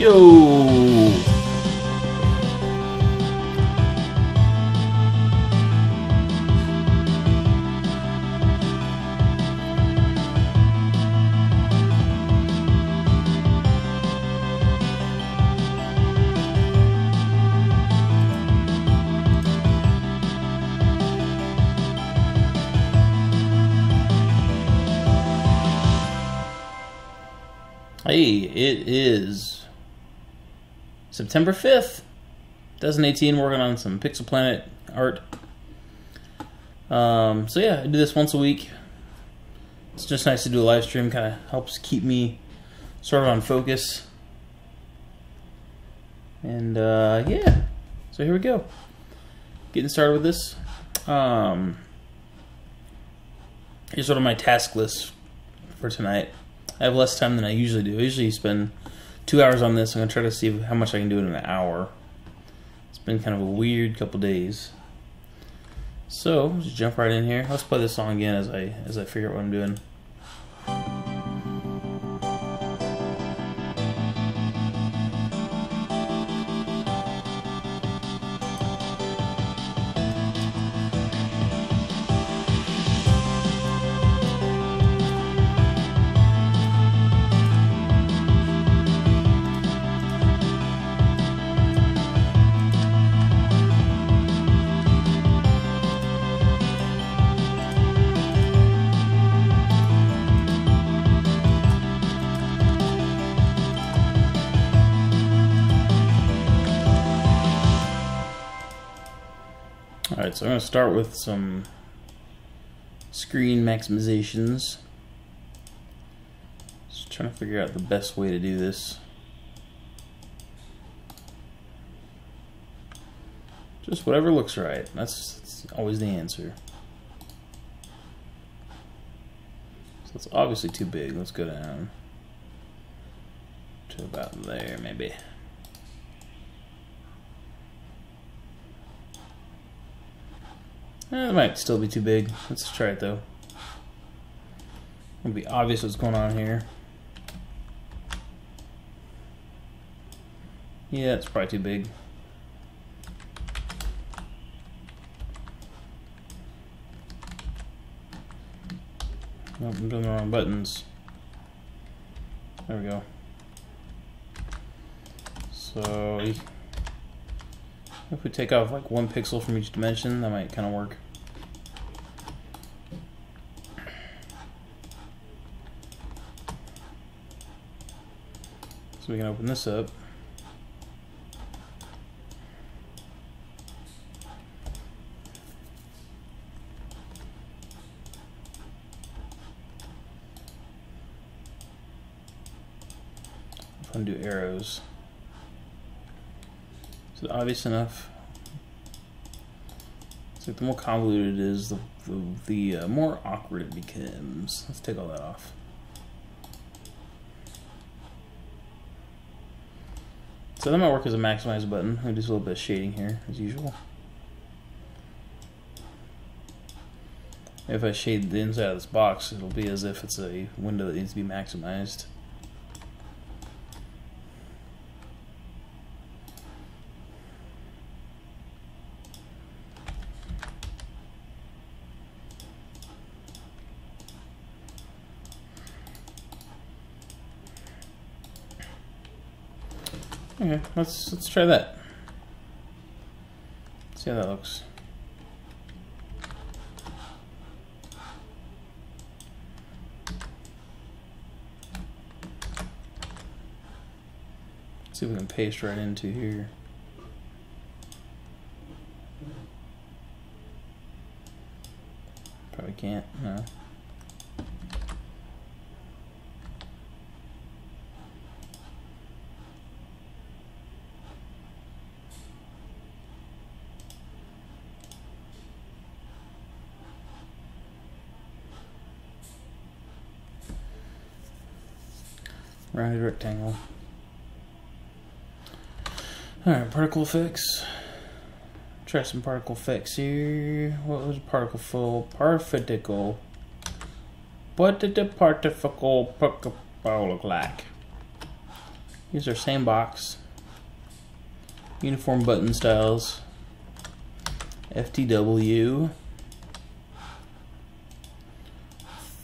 Yo! Hey, it is September 5th, 2018, working on some Pixel Planet art. So yeah, I do this once a week. It's just nice to do a live stream, kind of helps keep me sort of on focus. And yeah, so here we go. Getting started with this. Here's sort of my task list for tonight. I have less time than I usually do. I usually spend 2 hours on this. I'm going to try to see how much I can do in an hour. It's been kind of a weird couple days. So, just jump right in here. Let's play this song again as I figure out what I'm doing. Alright, so I'm going to start with some screen maximizations. Just trying to figure out the best way to do this. Just whatever looks right. That's always the answer. So it's obviously too big. Let's go down to about there, maybe. It might still be too big. Let's try it though. It'll be obvious what's going on here. Yeah, it's probably too big. Oh, I'm doing the wrong buttons. There we go. So if we take off like 1 pixel from each dimension, that might kind of work. So we can open this up. Undo arrows. Is it obvious enough? It's like the more convoluted it is, the more awkward it becomes. Let's take all that off. So that might work as a maximize button. I'll do just a little bit of shading here, as usual. If I shade the inside of this box, it'll be as if it's a window that needs to be maximized. Okay, let's try that. See how that looks. Let's see if we can paste right into here. Probably can't, no. Rounded rectangle. Alright, particle effects. Try some particle effects here. What was particle full? Particle. What did the particle look like? Here's our same box. Uniform button styles. FTW.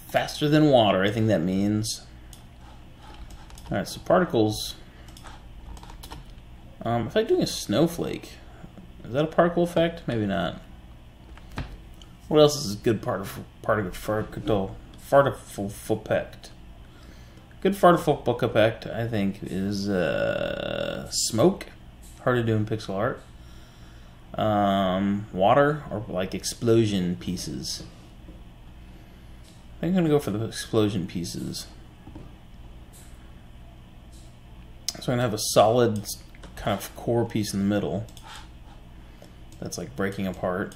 Faster than water, I think that means. Alright, so particles. If I'm doing a snowflake, is that a particle effect? Maybe not. What else is a good particle effect? Good particle effect, I think, is smoke. Hard to do in pixel art. Water, or like explosion pieces. I think I'm gonna go for the explosion pieces. So I'm gonna have a solid kind of core piece in the middle that's like breaking apart.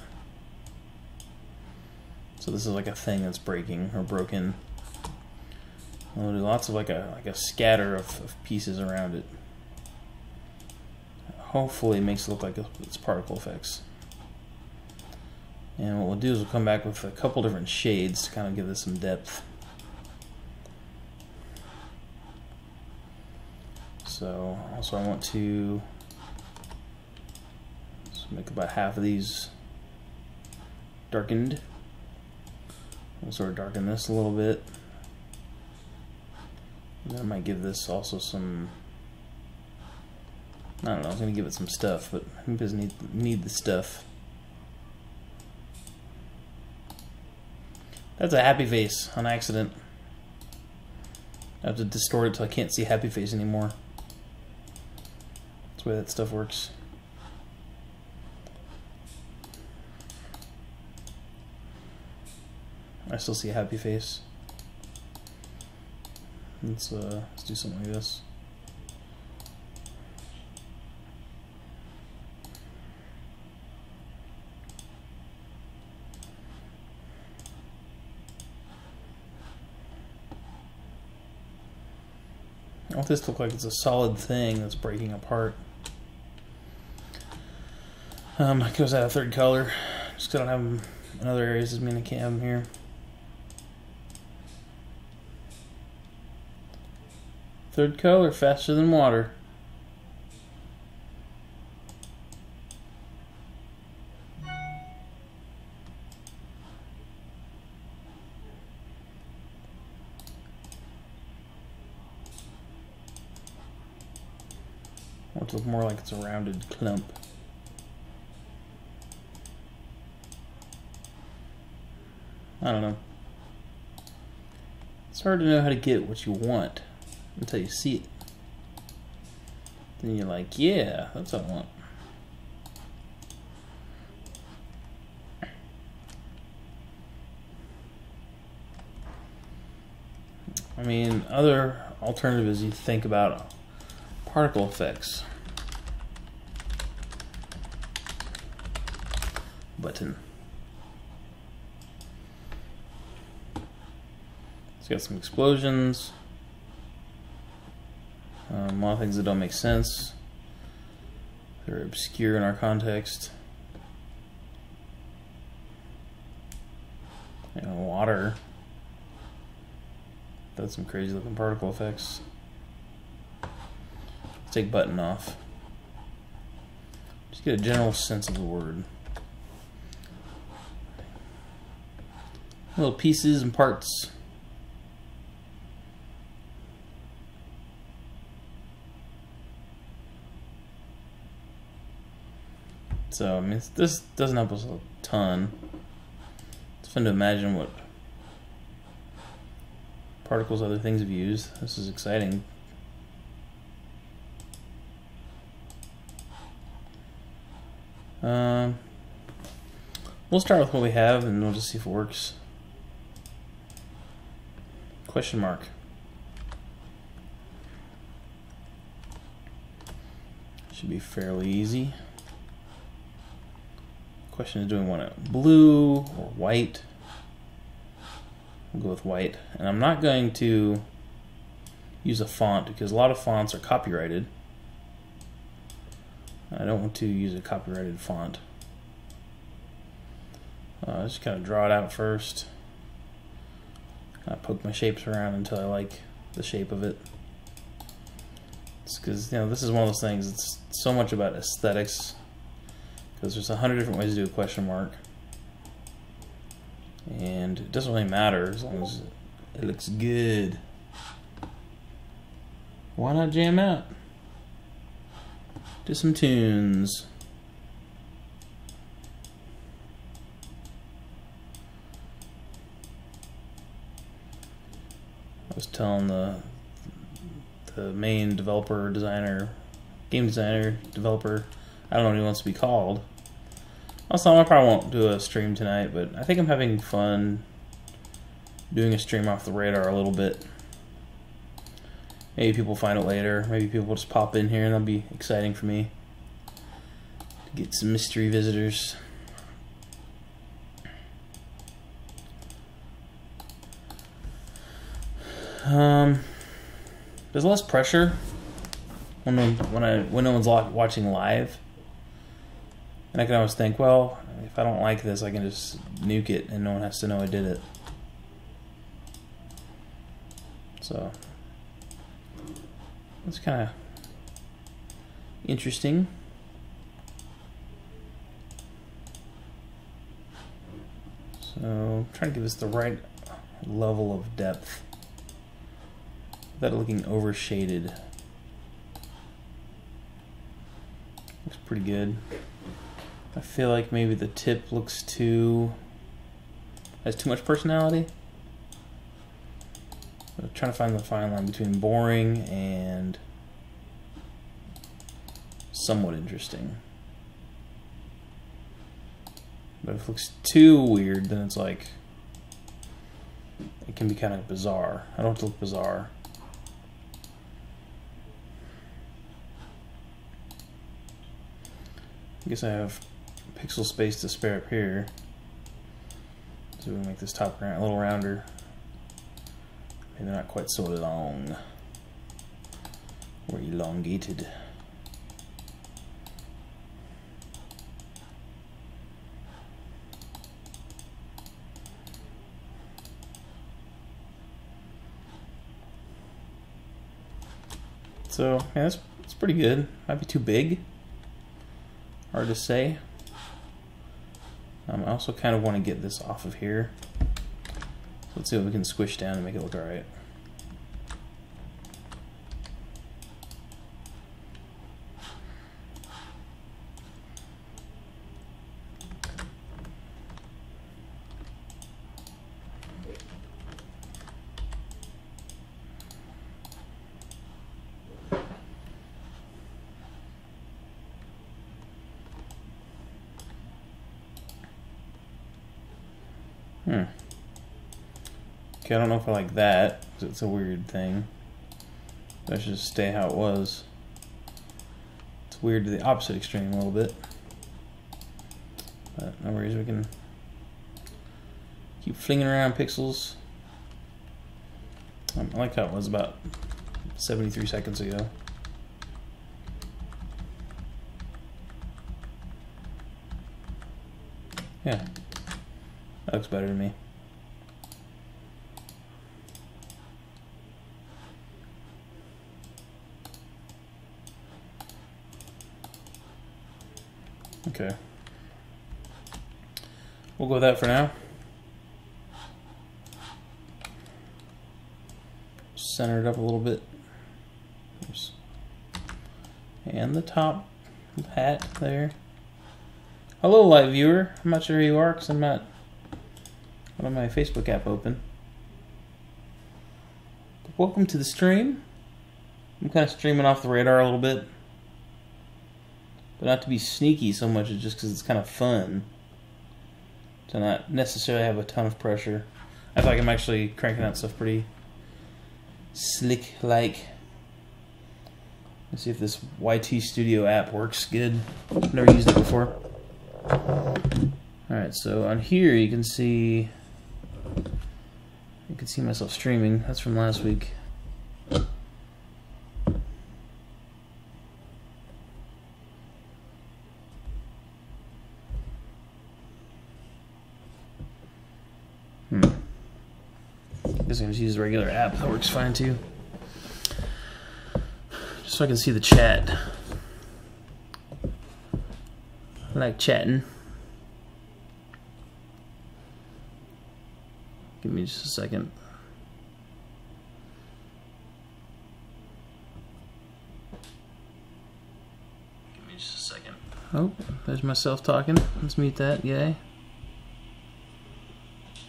So this is like a thing that's breaking or broken. We'll do lots of like a scatter of pieces around it. Hopefully it makes it look like it's particle effects. And what we'll do is we'll come back with a couple different shades to kind of give this some depth. So also I want to make about half of these darkened. We'll sort of darken this a little bit. And then I might give this also some, I don't know, I was going to give it some stuff, but it doesn't need the stuff. That's a happy face on accident. I have to distort it till I can't see happy face anymore. That's the way that stuff works. I still see a happy face. Let's do something like this. I want this to look like it's a solid thing that's breaking apart. Because I have a third color. Just because I don't have them in other areas doesn't mean I can't have them here. Third color, faster than water. I want it to look more like it's a rounded clump. I don't know. It's hard to know how to get what you want until you see it. Then you're like, yeah, that's what I want. I mean, other alternatives you think about particle effects. Button. It's got some explosions. A lot of things that don't make sense. They're obscure in our context. And water. That's some crazy looking particle effects. Let's take button off. Just get a general sense of the word. Little pieces and parts. So, I mean, this doesn't help us a ton. It's fun to imagine what particles other things have used. This is exciting. We'll start with what we have and we'll just see if it works. Question mark. Should be fairly easy. Question is, do we want it blue or white? We'll go with white. And I'm not going to use a font because a lot of fonts are copyrighted. I don't want to use a copyrighted font. Just kind of draw it out first. I poke my shapes around until I like the shape of it. It's because, you know, this is one of those things. It's so much about aesthetics. Because there's 100 different ways to do a question mark. And it doesn't really matter as long as it looks good. Why not jam out? Do some tunes. I was telling the main developer, designer, game designer, developer, I don't know what he wants to be called. Also, I probably won't do a stream tonight, but I think I'm having fun doing a stream off the radar a little bit. Maybe people find it later. Maybe people will just pop in here and that'll be exciting for me to get some mystery visitors. There's less pressure when no one's watching live, and I can always think, well, if I don't like this, I can just nuke it, and no one has to know I did it. So that's kind of interesting. So I'm trying to give this the right level of depth without it looking overshaded. Looks pretty good. I feel like maybe the tip has too much personality. I'm trying to find the fine line between boring and somewhat interesting. But if it looks too weird, then it's like, it can be kind of bizarre. I don't want it to look bizarre. I guess I have pixel space to spare up here. So we can make this top a little rounder. Maybe not quite so long or elongated. So yeah, that's pretty good. Might be too big. Hard to say. I also kind of want to get this off of here. Let's see what we can squish down and make it look alright. Okay, I don't know if I like that, because it's a weird thing. That should just stay how it was. It's weird to the opposite extreme a little bit. But no worries, we can keep flinging around pixels. I like how it was about 73 seconds ago. Yeah, that looks better to me. Okay. We'll go with that for now. Center it up a little bit. Oops. And the top hat there. Hello, live viewer. I'm not sure who you are because I'm not on my Facebook app open. But welcome to the stream. I'm kind of streaming off the radar a little bit. But not to be sneaky so much as just because it's kind of fun. To not necessarily have a ton of pressure. I feel like I'm actually cranking out stuff pretty slick-like. Let's see if this YT Studio app works good. I've never used it before. Alright, so on here you can see myself streaming. That's from last week. I guess I can just use the regular app. That works fine too. Just so I can see the chat. I like chatting. Give me just a second. Give me just a second. Oh, there's myself talking. Let's mute that. Yay.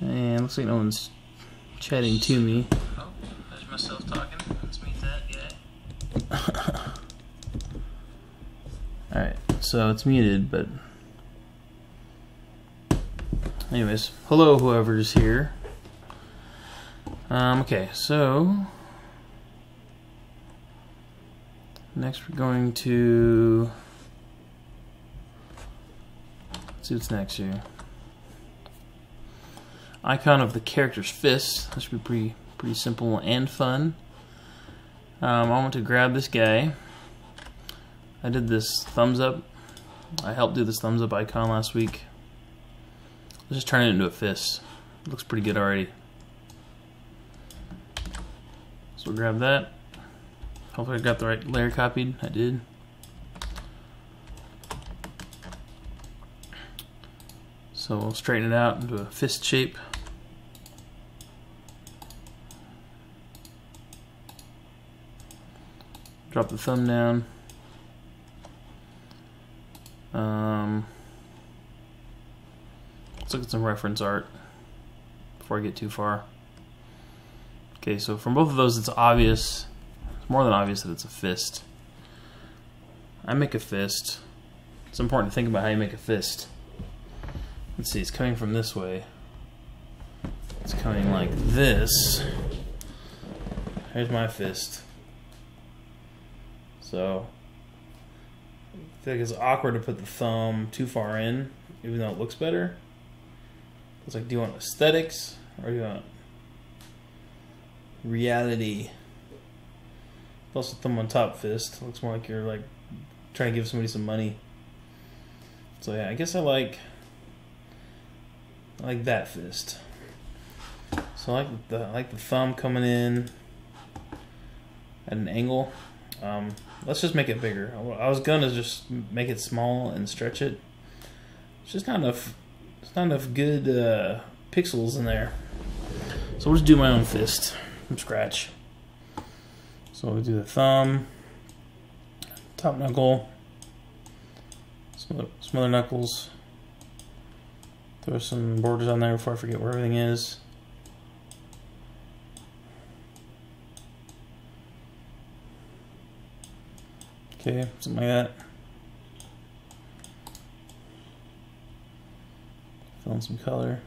And looks like no one's chatting to me. Oh, there's myself talking. Let's mute that. Yay. Alright, so it's muted, but anyways, hello whoever's here. Okay, so next we're going to let's see what's next here. Icon of the character's fist. This should be pretty simple and fun. I want to grab this guy. I did this thumbs up. I helped do this thumbs up icon last week. Let's just turn it into a fist. It looks pretty good already. So we'll grab that. Hopefully I got the right layer copied. I did. So we'll straighten it out into a fist shape. Drop the thumb down. Let's look at some reference art before I get too far. Okay, so from both of those it's obvious, it's more than obvious that it's a fist. I make a fist. It's important to think about how you make a fist. Let's see, it's coming from this way. It's coming like this. Here's my fist. So I feel like it's awkward to put the thumb too far in, even though it looks better. It's like, do you want aesthetics or do you want reality? Plus the thumb on top fist looks more like you're like trying to give somebody some money. So yeah, I guess I like that fist. So I like the thumb coming in at an angle. Let's just make it bigger. I was gonna just make it small and stretch it. It's just not enough. It's not enough good pixels in there. So we'll just do my own fist from scratch. So we'll do the thumb, top knuckle, some other knuckles. Throw some borders on there before I forget where everything is. Okay, something like that. Fill in some color.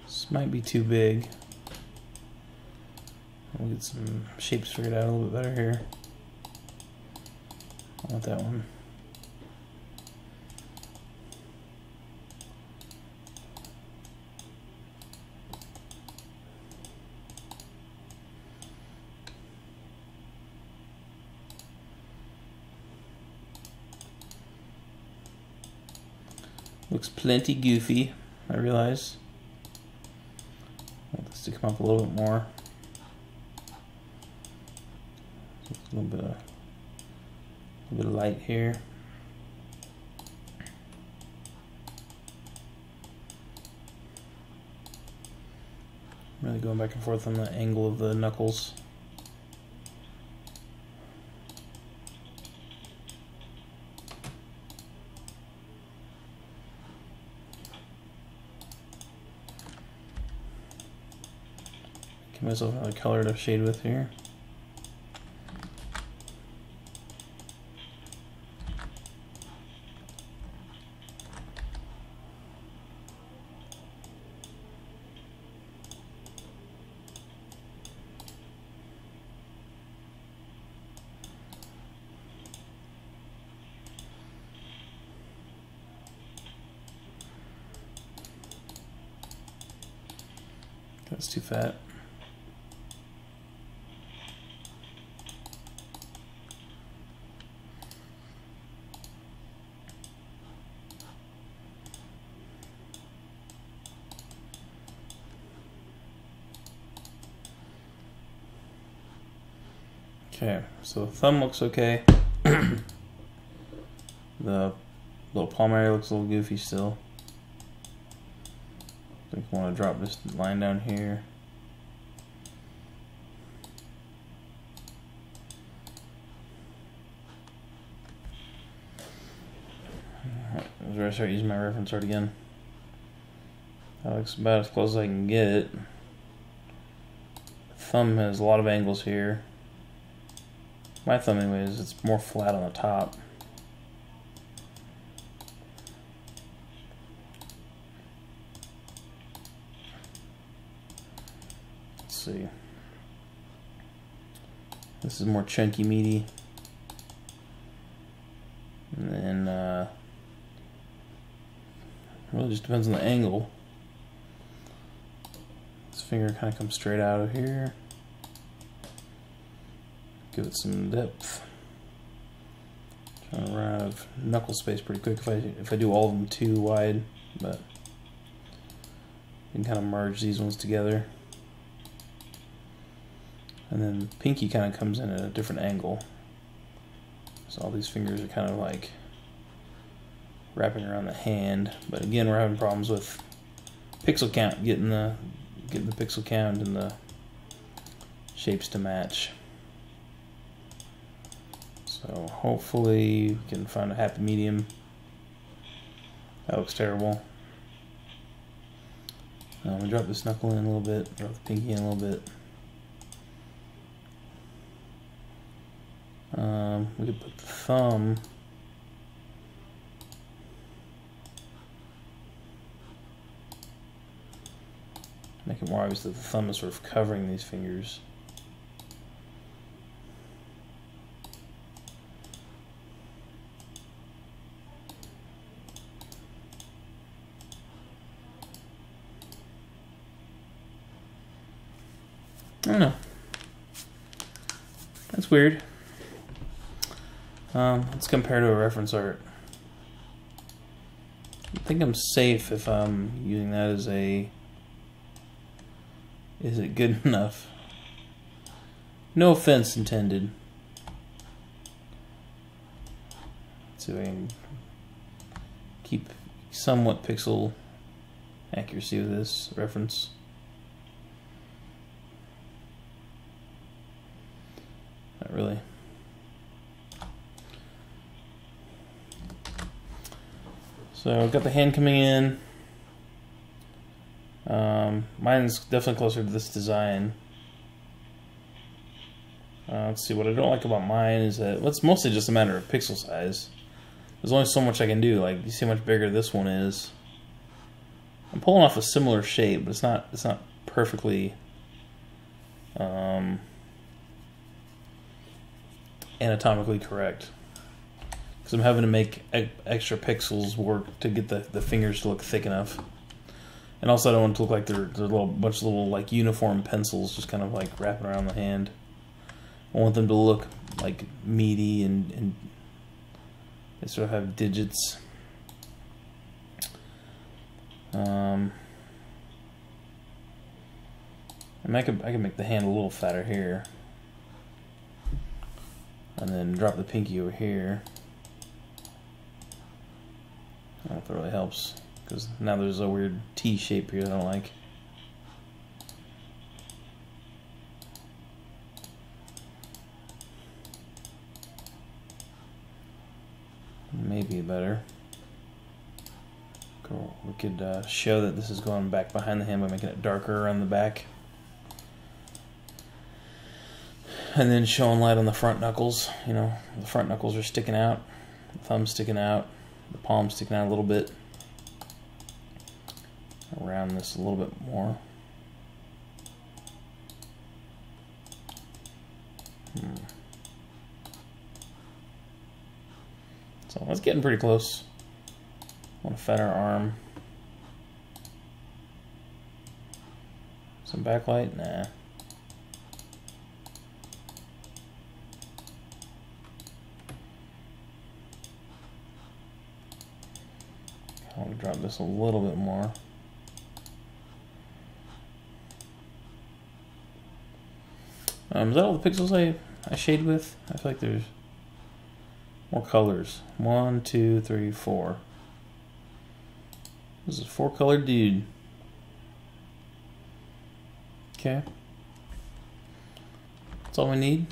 This might be too big. We'll get some shapes figured out a little bit better here. I want that one. Looks plenty goofy, I realize. I want this to come up a little bit more. A little bit of light here. Really going back and forth on the angle of the knuckles. Give myself another color to shade with here. That's too fat. Okay, so the thumb looks okay. The little palm area looks a little goofy still. I think I want to drop this line down here. I'm going to start using my reference art again. That looks about as close as I can get it. Thumb has a lot of angles here. My thumb anyways, it's more flat on the top. Let's see. This is more chunky, meaty. And then really just depends on the angle. This finger kind of comes straight out of here. Give it some depth. Trying to run out of knuckle space pretty quick if I do all of them too wide, but you can kind of merge these ones together. And then pinky kind of comes in at a different angle. So all these fingers are kind of like wrapping around the hand, but again we're having problems with pixel count, getting the pixel count and the shapes to match. So hopefully we can find a happy medium. That looks terrible. I'm gonna drop this knuckle in a little bit, drop the pinky in a little bit. We could put the thumb make it more obvious that the thumb is sort of covering these fingers. I don't know. That's weird. Let's compare to a reference art. I think I'm safe if I'm using that as a... Is it good enough? No offense intended. Let's see if I can keep somewhat pixel accuracy with this reference. Not really. So I've got the hand coming in. Mine's definitely closer to this design. Let's see, what I don't like about mine is that, well, it's mostly just a matter of pixel size. There's only so much I can do. Like, you see how much bigger this one is. I'm pulling off a similar shape, but it's not perfectly anatomically correct. Because I'm having to make extra pixels work to get the fingers to look thick enough. And also I don't want it to look like they're a bunch of little like uniform pencils just kind of like wrapping around the hand. I want them to look like meaty and they sort of have digits. And I can make the hand a little fatter here. And then drop the pinky over here. I don't know if that really helps, because now there's a weird T shape here that I don't like. Maybe better. Cool. We could show that this is going back behind the hand by making it darker around the back. And then showing light on the front knuckles. You know, the front knuckles are sticking out, the thumb's sticking out, the palm's sticking out a little bit. Around this a little bit more. So that's getting pretty close. Want a fatter arm. Some backlight? Nah. I want to drop this a little bit more. Is that all the pixels I shade with? I feel like there's more colors. 1, 2, 3, 4. This is a 4-color dude. Okay. That's all we need.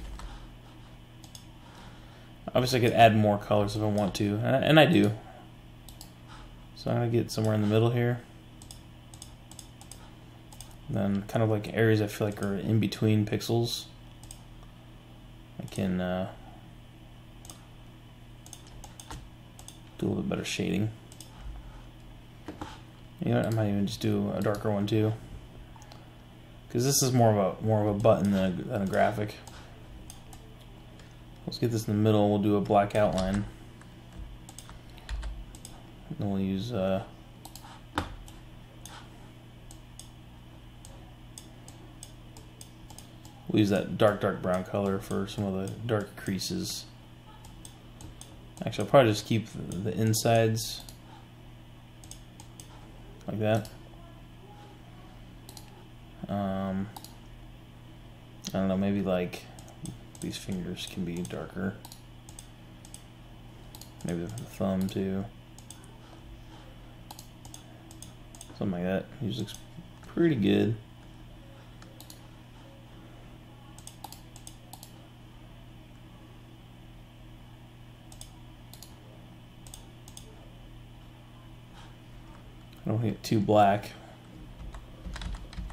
Obviously, I could add more colors if I want to, and I do. So I'm going to get somewhere in the middle here. And then kind of like areas I feel like are in between pixels. I can do a little bit better shading. You know what, I might even just do a darker one too. Because this is more of a button than a graphic. Let's get this in the middle. We'll do a black outline. Then we'll use we'll use that dark brown color for some of the dark creases. Actually, I'll probably just keep the insides like that. I don't know, maybe like these fingers can be darker. Maybe the thumb too. Something like that. Usually looks pretty good. I don't want to get too black.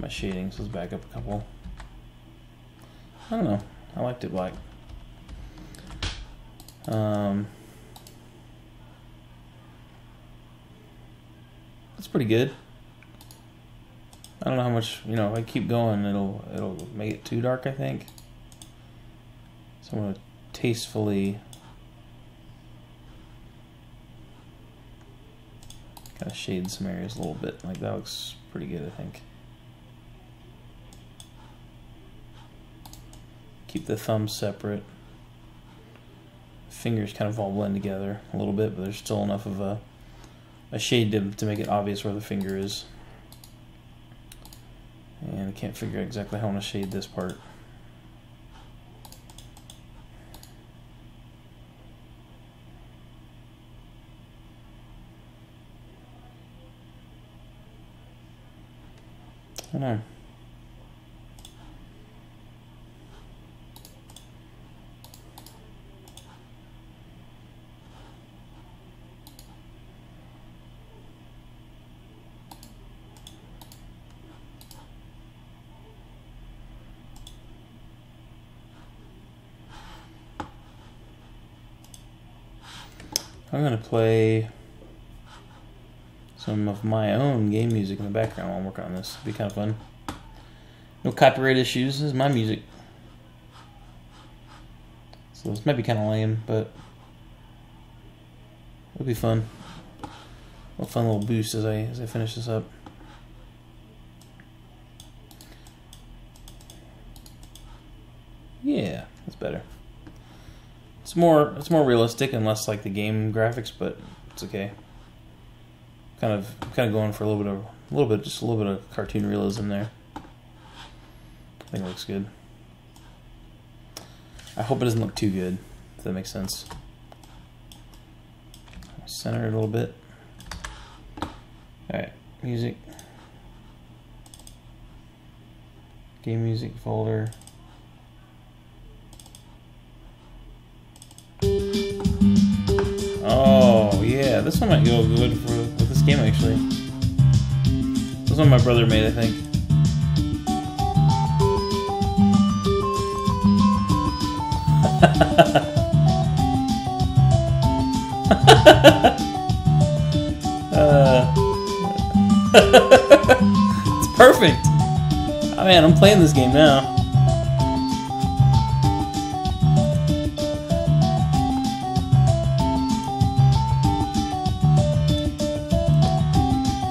My shading, so let's back up a couple. I don't know. I liked it black. That's pretty good. I don't know how much, you know, if I keep going, it'll make it too dark, I think. So I'm gonna tastefully kind of shade some areas a little bit. Like that looks pretty good, I think. Keep the thumbs separate. Fingers kind of all blend together a little bit, but there's still enough of a shade to make it obvious where the finger is. And I can't figure out exactly how I want to shade this part. I don't know. I'm going to play some of my own game music in the background while I'm working on this. It'll be kind of fun. No copyright issues. This is my music. So this might be kind of lame, but it'll be fun. A fun little boost as I finish this up. Yeah, that's better. It's more realistic and less like the game graphics, but it's okay. Kind of going for a little bit of cartoon realism there. I think it looks good. I hope it doesn't look too good, if that makes sense. Center it a little bit. Alright, music. Game music folder. Oh, yeah, this one might go good with this game, actually. This one my brother made, I think. It's perfect! Oh man, I'm playing this game now.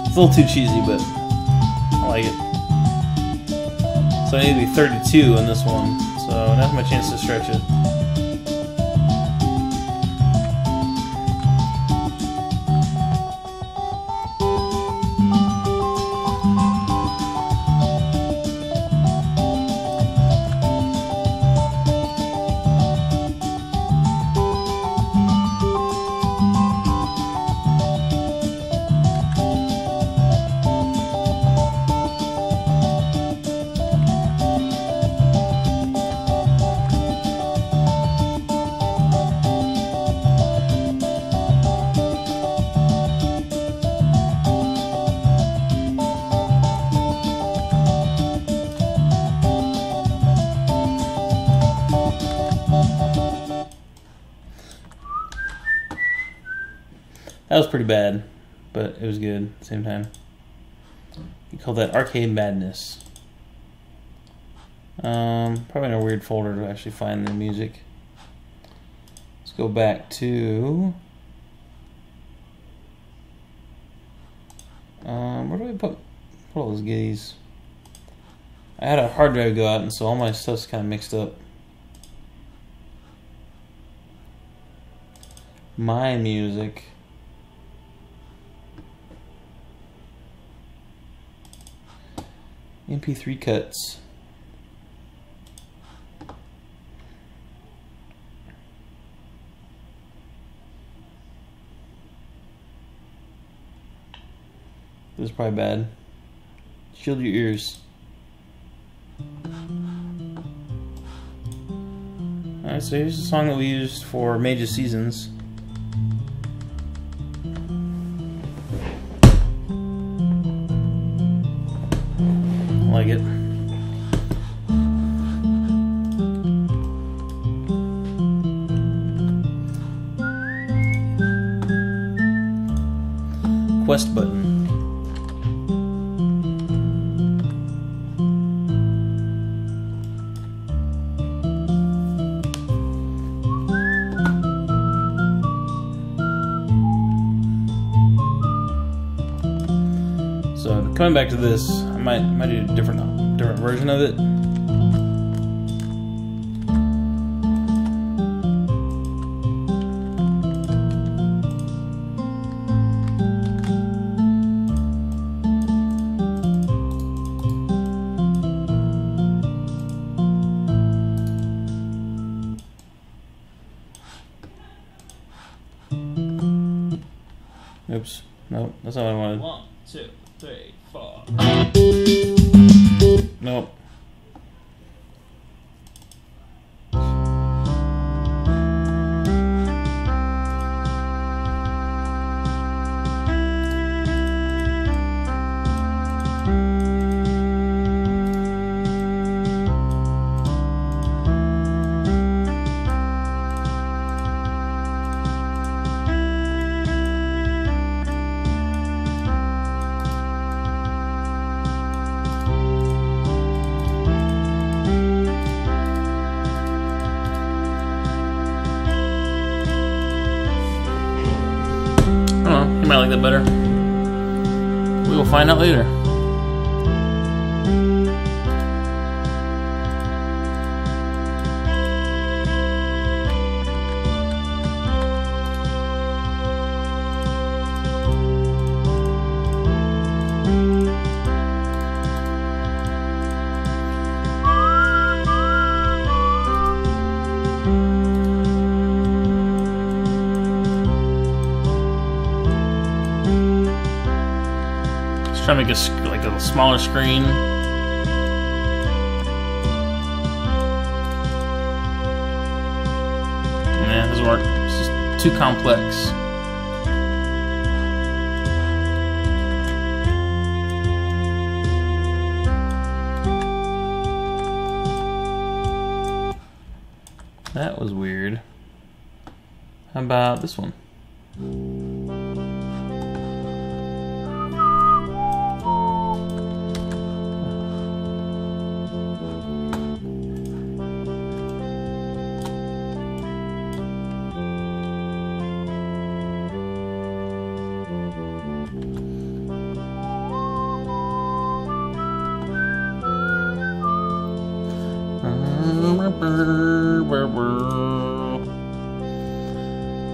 It's a little too cheesy, but I like it. So I need to be 32 in this one, so now's my chance to stretch it. That was pretty bad, but it was good at the same time. You call that Arcade Madness. Probably in a weird folder to actually find the music. Let's go back to... where do I put all those goodies? I had a hard drive go out, and so all my stuff's kind of mixed up. My music. MP3 cuts. This is probably bad. Shield your ears. Alright, so here's the song that we used for Mage's Seasons. I like it. Quest button. So coming back to this, I might do a different version of it. Oops. Nope, that's not what I wanted. 1, 2, 3, 4. Nope. You might like that better. We will find out later. Trying to make like a smaller screen. Yeah, it doesn't work. It's just too complex. That was weird. How about this one?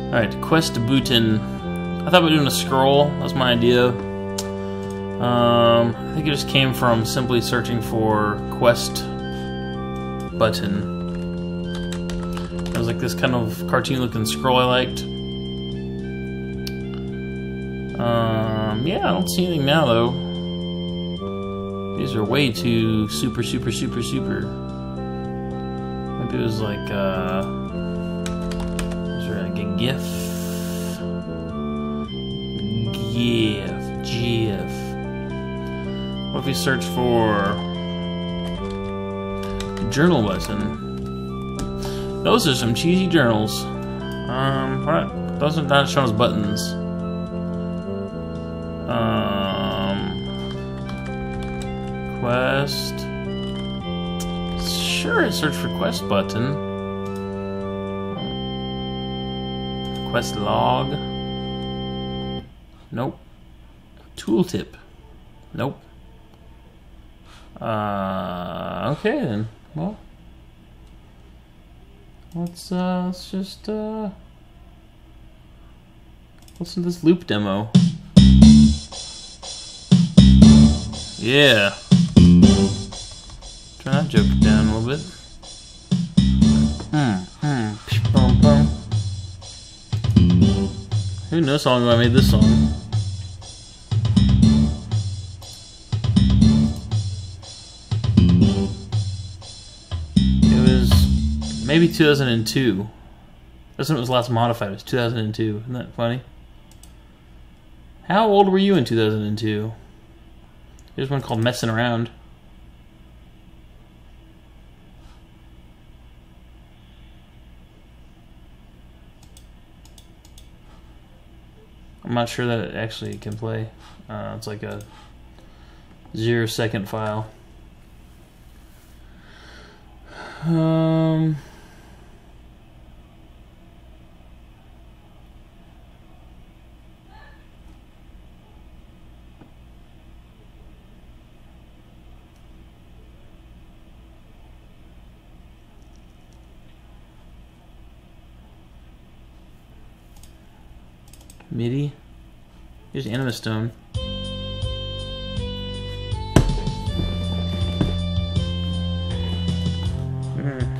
Alright, Quest Button. I thought we were doing a scroll. That was my idea. I think it just came from simply searching for Quest Button. It was like this kind of cartoon looking scroll I liked. Yeah, I don't see anything now though. These are way too super. Maybe it was like, is there like a GIF? GIF. What if we search for journal button? Those are some cheesy journals. Those are not showing us buttons. Quest. Sure, search for quest button. Quest log. Nope. Tooltip. Nope. Okay then. Well, let's just listen to this loop demo. Yeah. Turn that joke down a little bit. Bum, bum. Who knows how long ago I made this song? It was maybe 2002. That's when it was last modified. It was 2002. Isn't that funny? How old were you in 2002? There's one called Messing Around. I'm not sure that it actually can play. It's like a 0-second file. MIDI. Here's Anima Stone.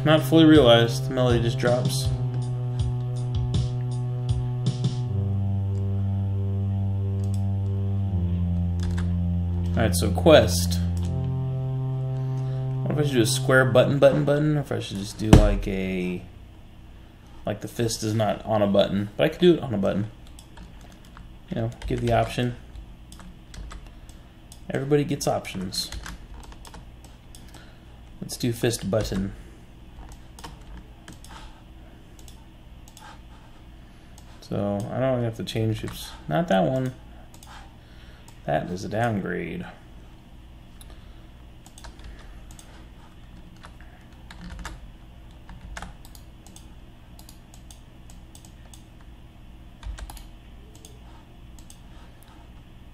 Not fully realized. The melody just drops. Alright, so quest. What if I should do a square button, or if I should just do like a... like the fist is not on a button, but I could do it on a button. You know, give the option. Everybody gets options. Let's do fist button. So I don't have to change it. Not that one. That is a downgrade.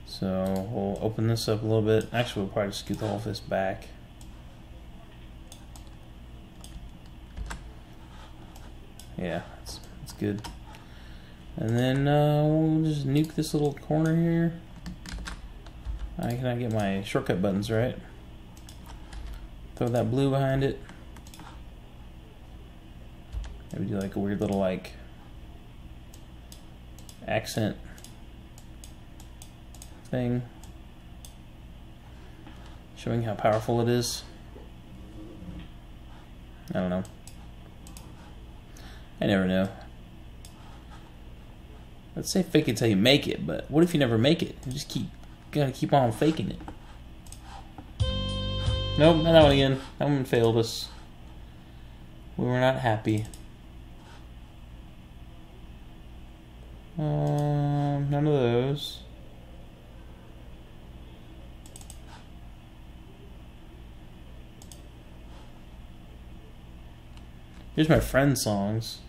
So we'll open this up a little bit. Actually, we'll probably scoot the whole fist back. Yeah, that's good. And then we'll just nuke this little corner here. I cannot get my shortcut buttons right. Throw that blue behind it. Maybe do like a weird little like accent thing, showing how powerful it is. I don't know. I never know. Let's say fake it till you make it, but what if you never make it? You just gotta keep on faking it. Nope, not that one again. That one failed us. We were not happy. None of those. Here's my friend's songs.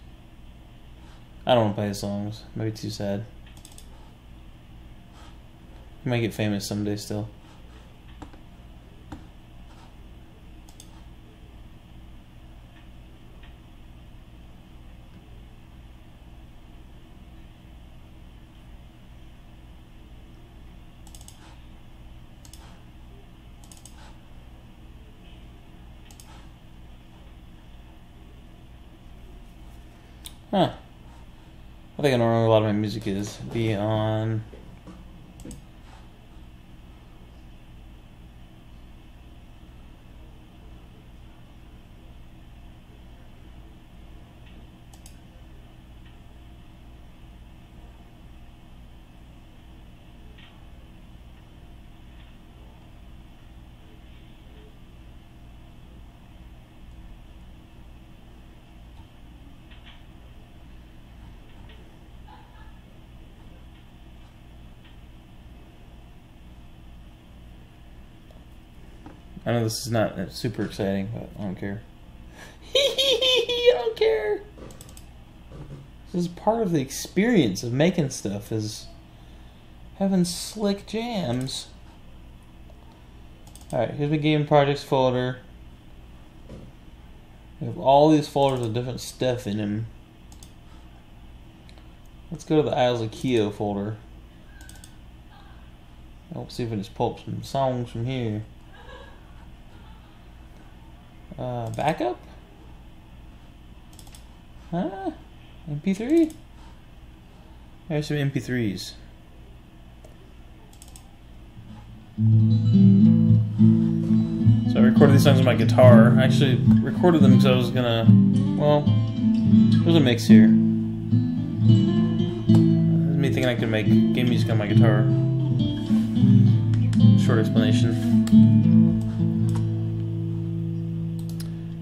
I don't want to play his songs. Maybe too sad. He might get famous someday still. Huh. I think I know where a lot of my music is. Be on... I know this is not super exciting, but I don't care. I don't care. This is part of the experience of making stuff, is having slick jams. Alright, here's my game projects folder. We have all these folders with different stuff in them. Let's go to the Isles of Keo folder. I'll see if I can just pull up some songs from here. Backup? Huh? MP3? There's some MP3s. So I recorded these songs on my guitar. I actually recorded them because I was gonna, well, there's a mix here. This is me thinking I could make game music on my guitar. Short explanation.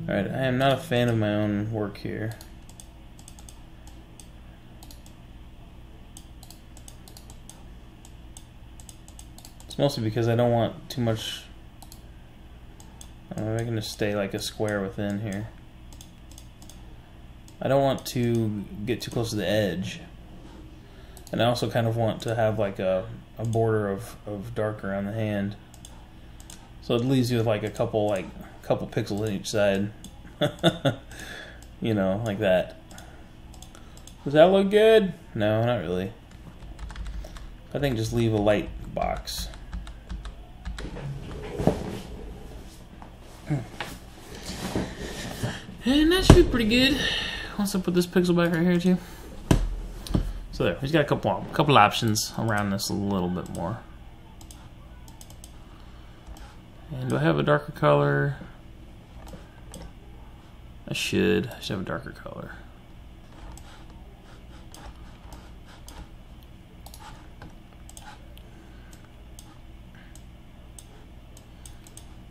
Alright, I am not a fan of my own work here. It's mostly because I don't want too much. I'm going to stay like a square within here. I don't want to get too close to the edge. And I also kind of want to have like a border of dark around the hand. So it leaves you with like a couple pixels on each side. You know, like that. Does that look good? No, not really. I think just leave a light box. And that should be pretty good. Once I put this pixel back right here too. So there, he's got a couple options around this a little bit more. And do I have a darker color? I should have a darker color.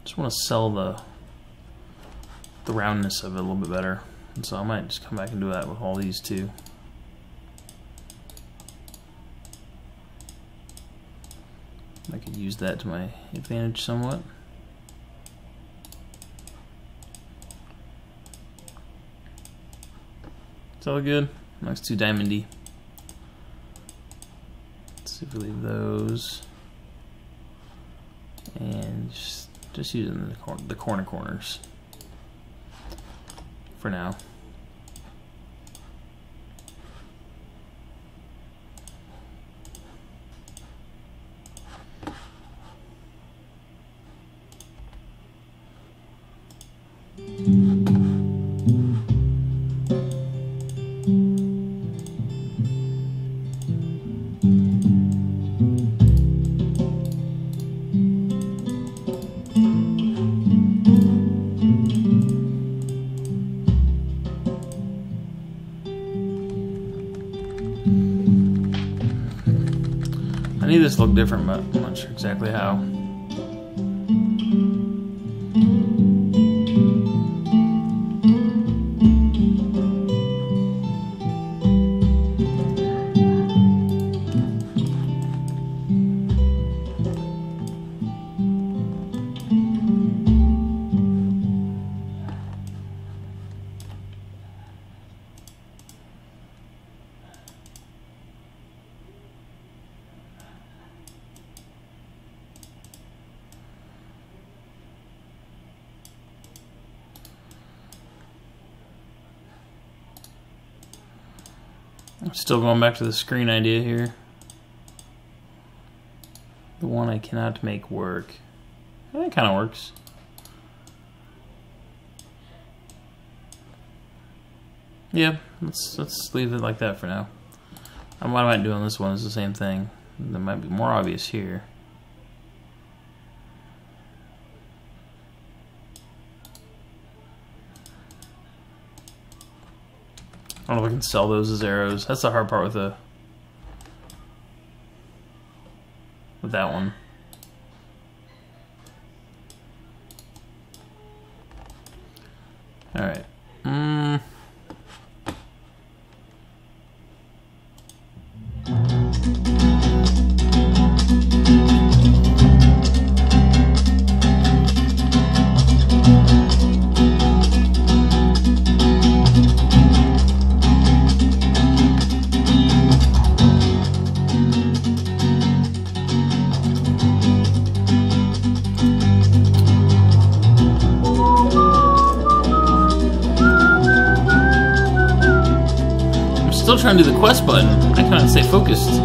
Just want to sell the roundness of it a little bit better. And so I might just come back and do that with all these too. I could use that to my advantage somewhat. It's all good. Looks too diamondy. Let's see if we leave those. And just using the corners for now. I need this to look different, but I'm not sure exactly how. I'm still going back to the screen idea here. The one I cannot make work. That kind of works. Yeah, let's leave it like that for now. What I might do on this one is the same thing. That might be more obvious here. I don't know if I can sell those as arrows. That's the hard part with that one. All right. Still trying to do the quest button. I cannot stay focused.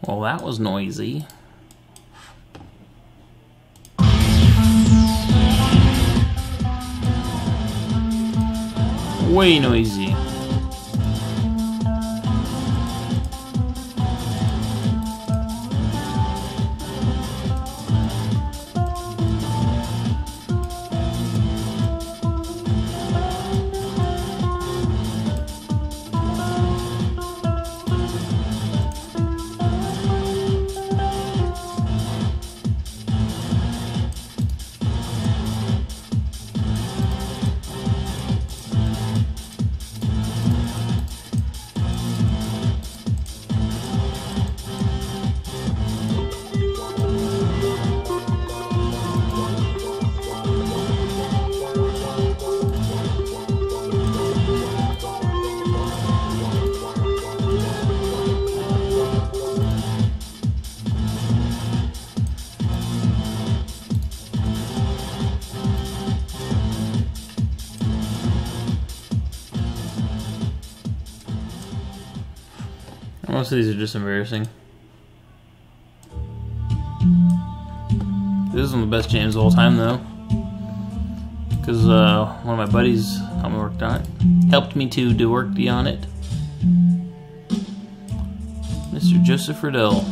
Well, that was noisy. Way noisy. Most of these are just embarrassing. This is one of the best jams of all time, though, because one of my buddies helped me to do work on it. Mr. Joseph Riddell.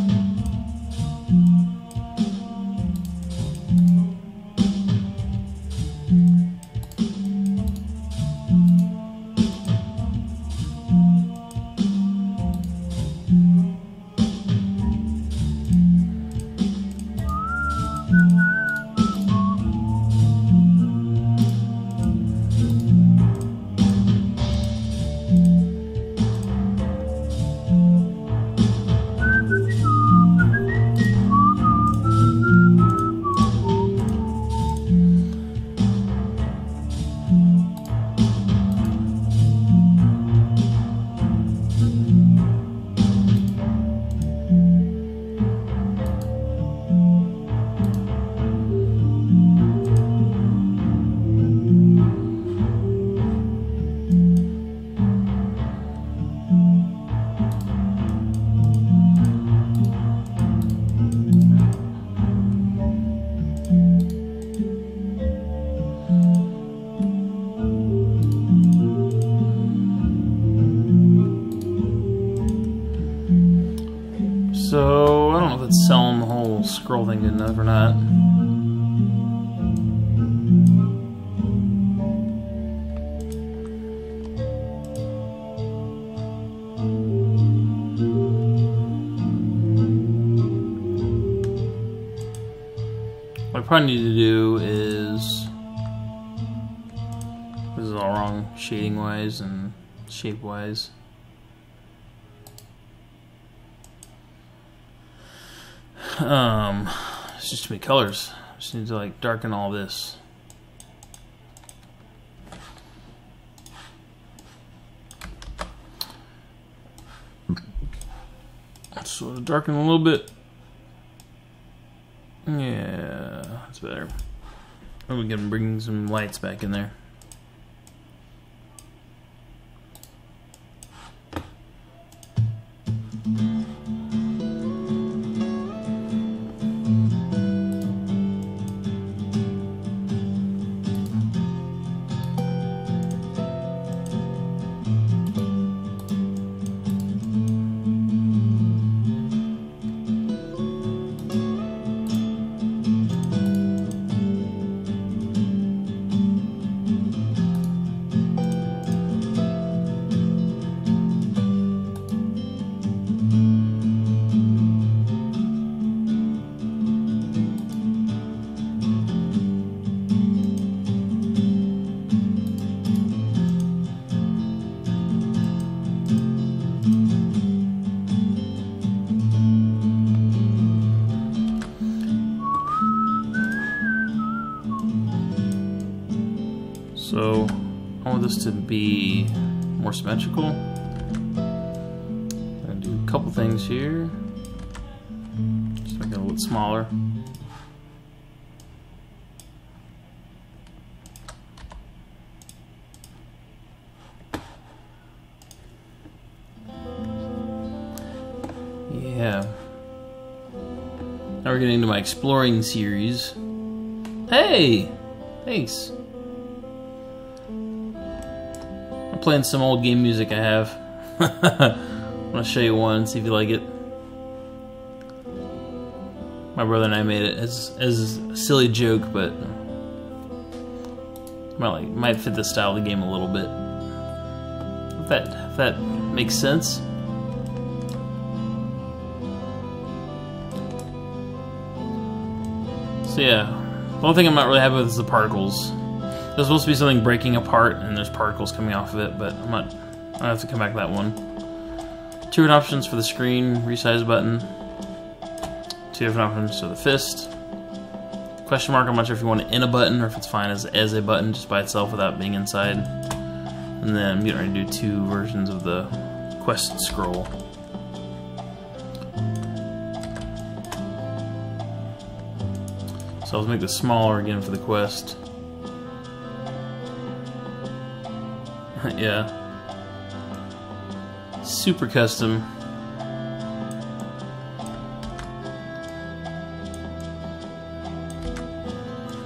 So, I don't know if it's selling the whole scroll thing good enough or not. What I probably need to do is... This is all wrong shading-wise and shape-wise. It's just too many colors. Just need to like darken all this. So darken a little bit. Yeah, that's better. And we can bring some lights back in there. So I want this to be more symmetrical. I'm gonna do a couple things here. Just make it a little bit smaller. Yeah. Now we're getting into my exploring series. Hey! Thanks. I'm playing some old game music I have. I'm gonna show you one and see if you like it. My brother and I made it as a silly joke, but might fit the style of the game a little bit. If that makes sense. So yeah, the only thing I'm not really happy with is the particles. There's supposed to be something breaking apart, and there's particles coming off of it, but I have to come back to that one. 2 different options for the screen resize button. 2 different options for the fist. Question mark, I'm not sure if you want it in a button or if it's fine as a button just by itself without being inside. And then I'm getting ready to do 2 versions of the quest scroll. So I'll make this smaller again for the quest. Yeah. Super custom.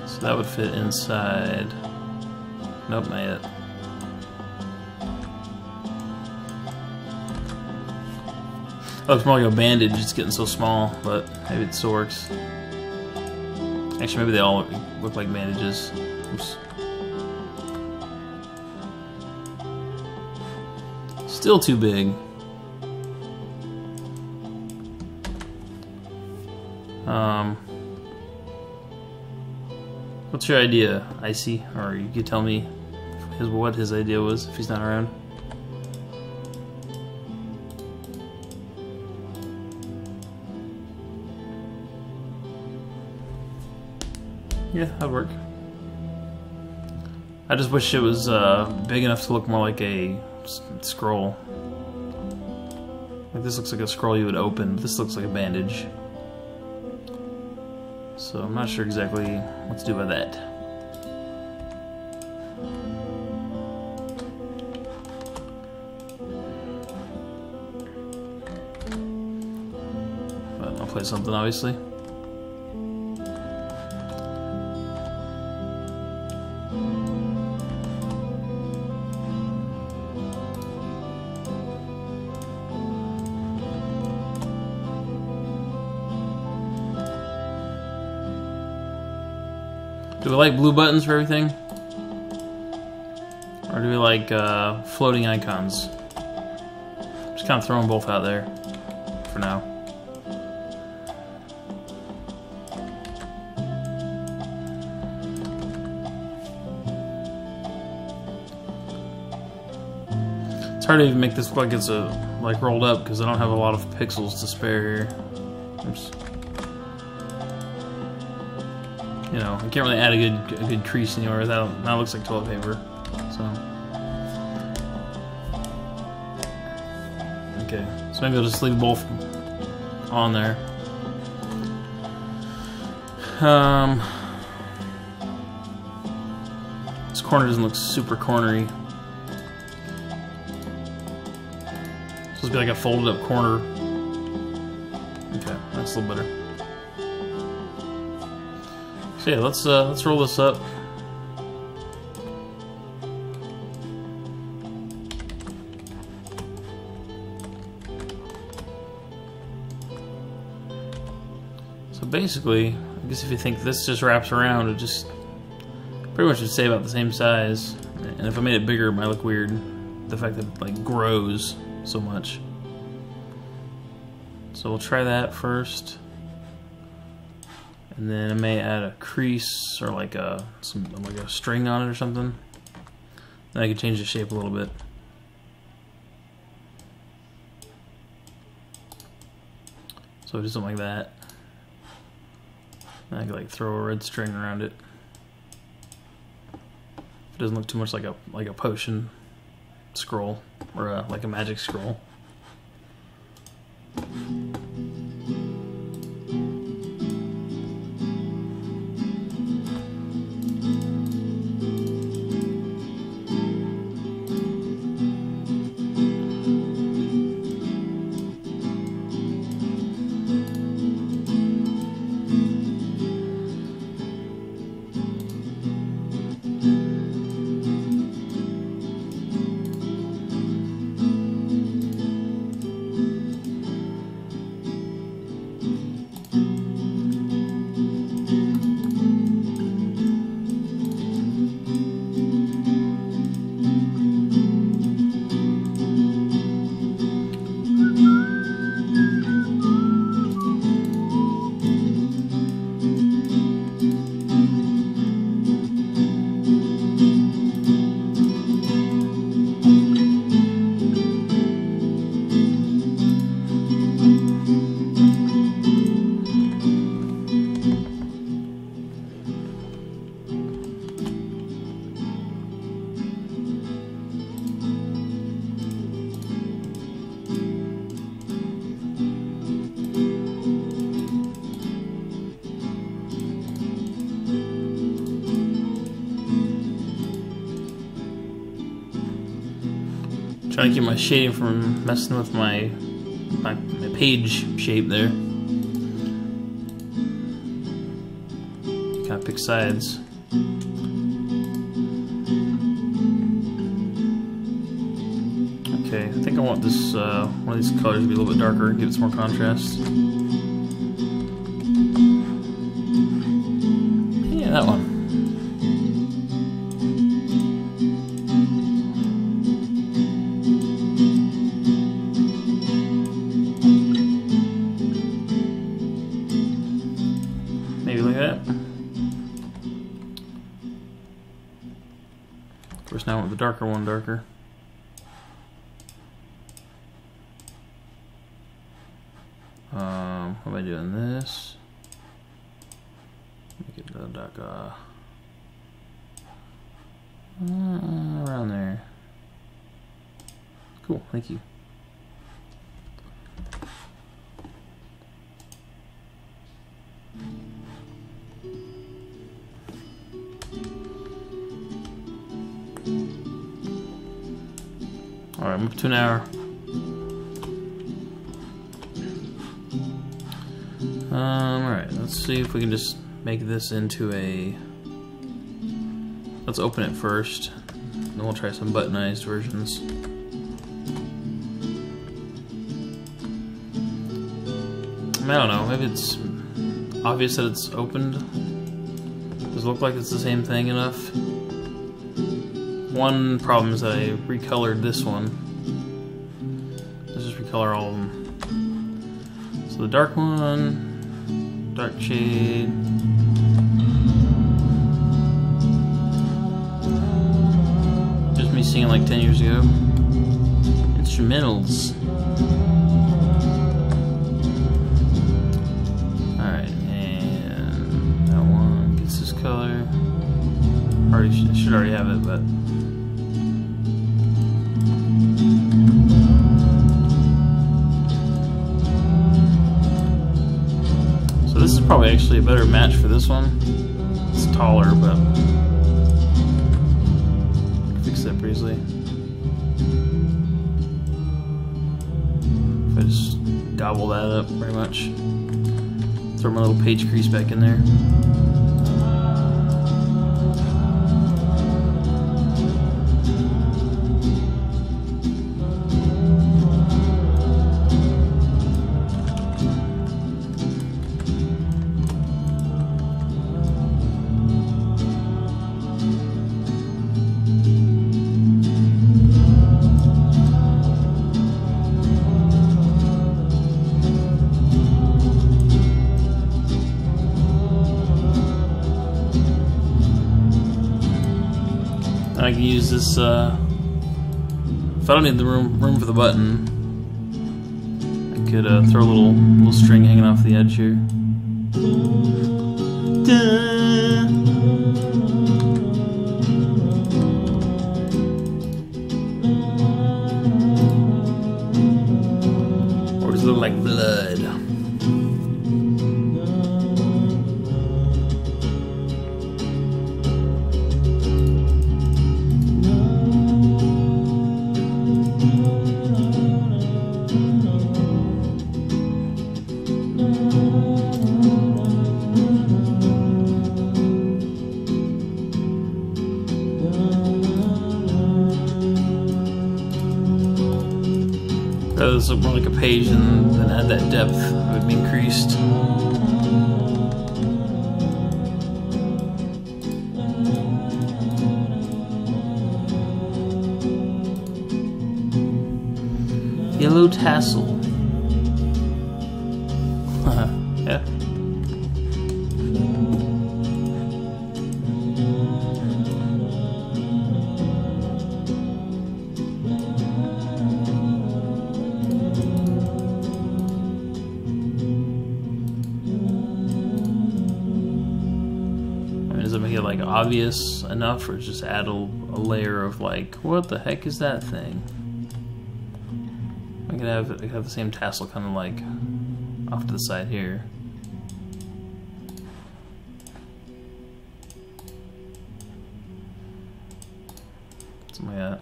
So that would fit inside. Nope, not yet. Oh, it's more like a bandage, it's getting so small, but maybe it still works. Actually, maybe they all look like bandages. Oops. Still too big. What's your idea, Icy? Or you could tell me what his idea was if he's not around. Yeah, that'd work. I just wish it was big enough to look more like a scroll. Like this looks like a scroll you would open, but this looks like a bandage. So I'm not sure exactly what to do with that. But I'll play something, obviously. Do we like blue buttons for everything? Or do we like floating icons? Just kind of throw them both out there for now. It's hard to even make this look like it's like rolled up because I don't have a lot of pixels to spare here. Oops. You know, I can't really add a good crease anywhere. That looks like toilet paper. So, okay. So maybe I'll just leave both on there. This corner doesn't look super cornery. It's supposed to be like a folded up corner. Okay, that's a little better. So yeah, let's roll this up. So basically, I guess if you think this just wraps around, it just pretty much would stay about the same size. And if I made it bigger, it might look weird. The fact that it like grows so much. So we'll try that first. And then I may add a crease or like a string on it or something. Then I can change the shape a little bit. So do something like that. And I could like throw a red string around it. It doesn't look too much like a potion scroll or like a magic scroll. Trying to keep my shading from messing with my page shape there. Kind of pick sides. Okay, I think I want this one of these colors to be a little bit darker, give it some more contrast. Yeah, that one. Maybe like that. Of course, now I want the darker one darker. What am I doing? This. Make it dark. Around there. Cool. Thank you. Alright, I'm up to an hour. Alright, let's see if we can just make this into a... Let's open it first, then we'll try some buttonized versions. I don't know, maybe it's obvious that it's opened. Does it look like it's the same thing enough? One problem is that I recolored this one. Let's just recolor all of them. So the dark one, dark shade. Just me singing like 10 years ago. Instrumentals. Alright, and that one gets this color. Should already have it, but so this is probably actually a better match for this one. It's taller, but double that up pretty much. Throw my little page crease back in there. I can use this, if I don't need the room for the button, I could throw a little string hanging off the edge here. Or does it look like blood? This look more like a page and add that depth. It would be increased. Yellow tassel. Yeah. Does it make it like obvious enough, or just add a layer of like, what the heck is that thing? I could have the same tassel kind of like off to the side here. Something like that.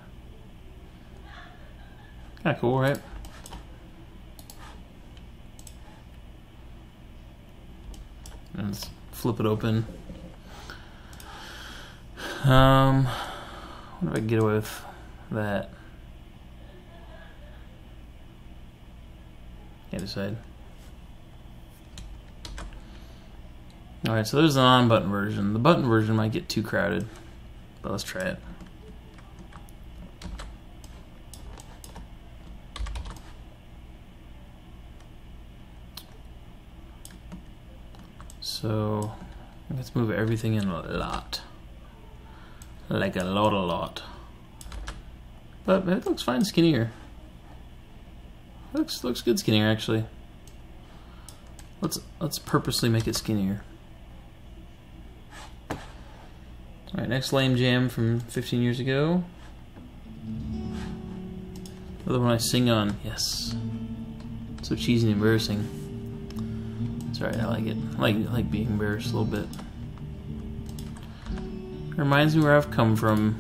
Kind of cool, right? And let's flip it open. What if I can get away with that? Can't decide. Alright, so there's the non-button version. The button version might get too crowded, but let's try it. So let's move everything in a lot. Like a lot. But it looks fine skinnier. Looks good skinnier actually. Let's purposely make it skinnier. Alright, next lame jam from 15 years ago. The one I sing on, yes. So cheesy and embarrassing. It's alright, I like it. I like being embarrassed a little bit. It reminds me where I've come from.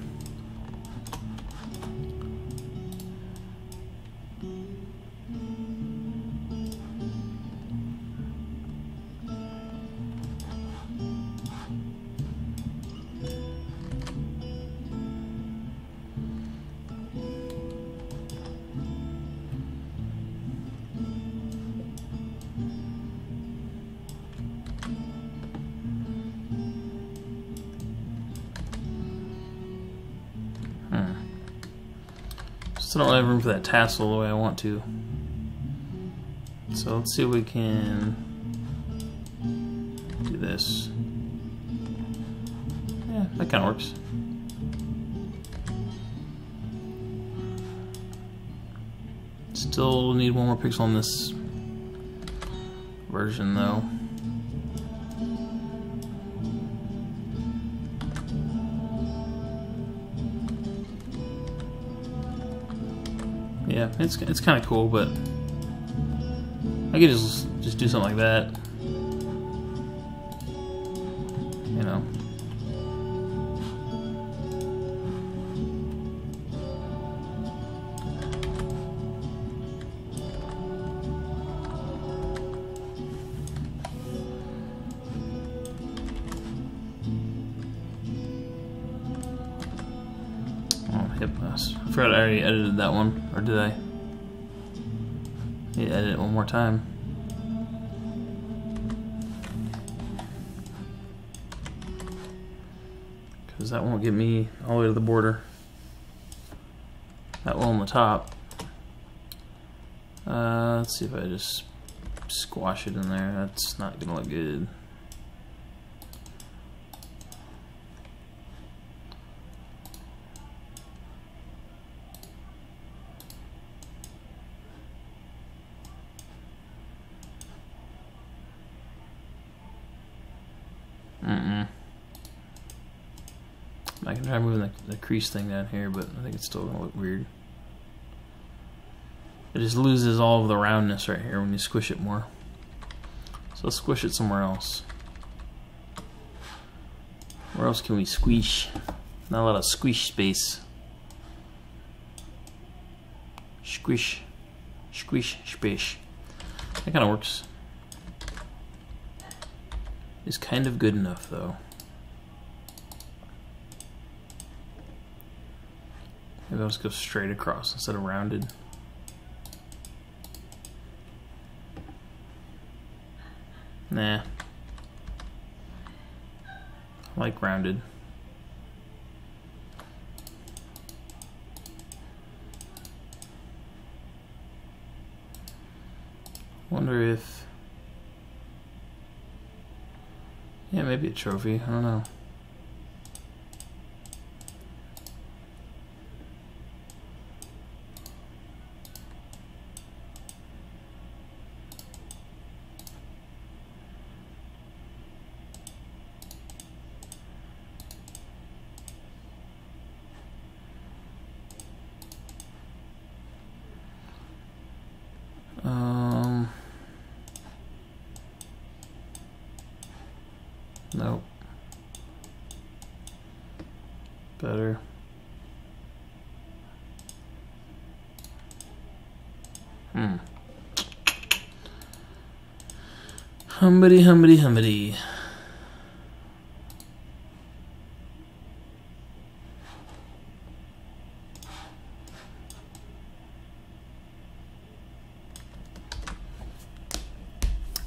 Still don't have room for that tassel the way I want to. So let's see if we can do this. Yeah, that kind of works. Still need one more pixel on this version though. Yeah, it's kind of cool, but I could just do something like that, you know. Yep, I forgot I already edited that one, or did I? Yeah, edit it one more time. Because that won't get me all the way to the border. That one on the top. Let's see if I just squash it in there. That's not gonna look good. I can try moving the crease thing down here, but I think it's still gonna look weird. It just loses all of the roundness right here when you squish it more. So let's squish it somewhere else. Where else can we squish? Not a lot of squish space. Squish. Squish space. That kind of works. It's kind of good enough though. Maybe I'll just go straight across instead of rounded. Nah. I like rounded. Wonder if... yeah, maybe a trophy. I don't know. Nope. Better. Humbity.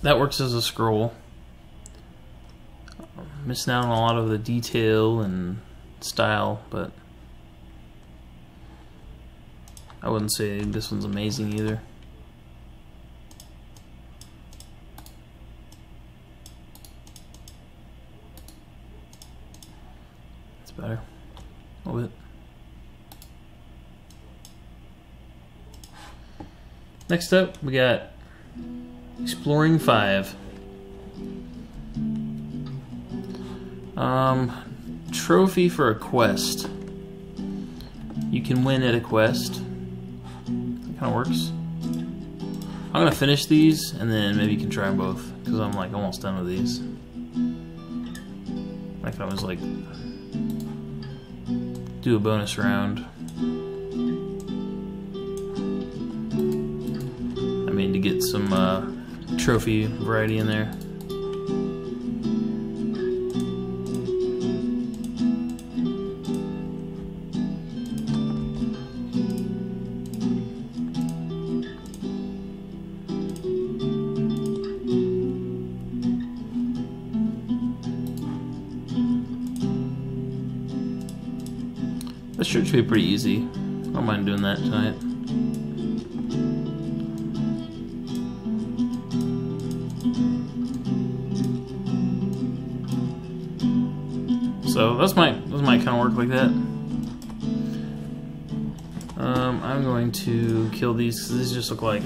That works as a scroll. Missing out on a lot of the detail and style, but I wouldn't say this one's amazing either. It's better. A little bit. Next up, we got Exploring 5. Trophy for a quest. You can win at a quest. That kind of works. I'm gonna finish these and then maybe you can try them both because I'm like almost done with these. Like I was like do a bonus round. I mean to get some trophy variety in there. This should be pretty easy. I don't mind doing that tonight. So this might kind of work like that. I'm going to kill these because these just look like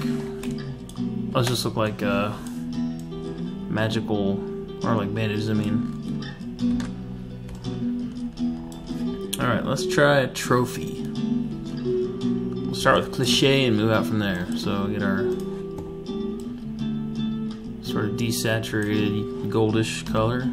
magical or like bandages. I mean. Alright, let's try a trophy. We'll start with cliche and move out from there. So get our sort of desaturated goldish color.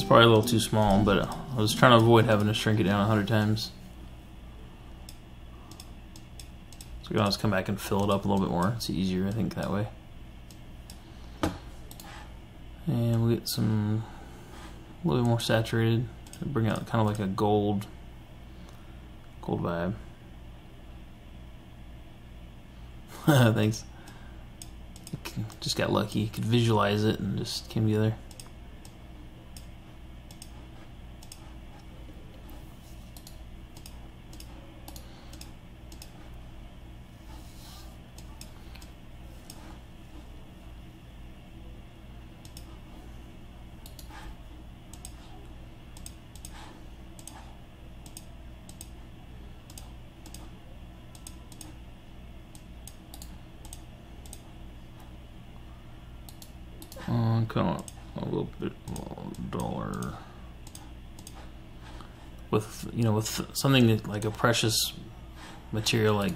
is probably a little too small, but I was trying to avoid having to shrink it down 100 times. So we can always come back and fill it up a little bit more. It's easier, I think, that way. And we'll get some a little bit more saturated. Bring out kind of like a gold vibe. Thanks. Just got lucky. Could visualize it and just came together. Kind of a little bit more duller. With with something like a precious material, like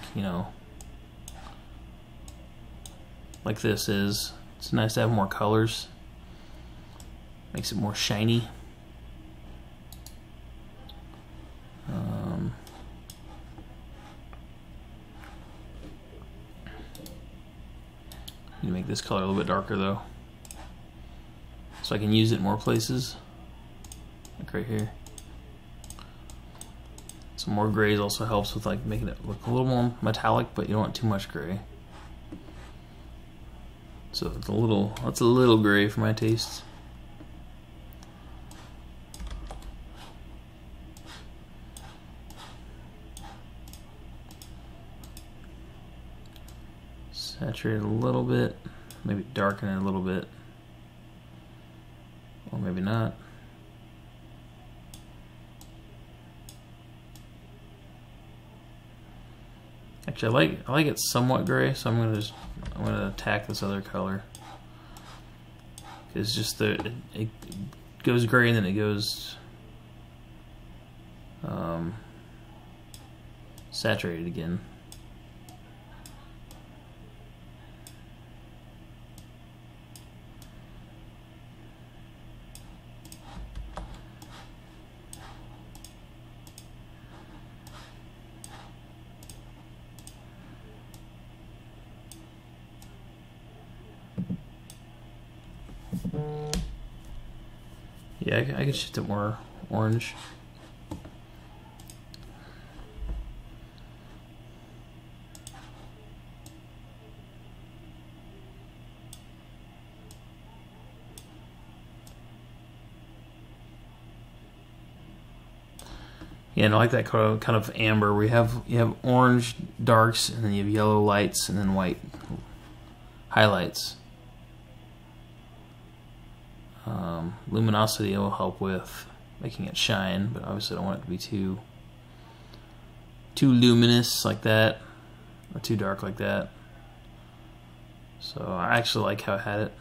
like this is. It's nice to have more colors. Makes it more shiny. Need to make this color a little bit darker though, so I can use it in more places, like right here. Some more grays also helps with like making it look a little more metallic, but you don't want too much gray. So it's that's a little gray for my taste. Saturate it a little bit, maybe darken it a little bit. Or maybe not. Actually, I like it somewhat gray, so I'm gonna attack this other color. It's just it goes gray and then it goes saturated again. Yeah, I can shift it more orange. Yeah, and I like that kind of amber. You have orange darks, and then you have yellow lights, and then white highlights. Luminosity will help with making it shine, but obviously I don't want it to be too luminous like that, or too dark like that. So I actually like how I had it.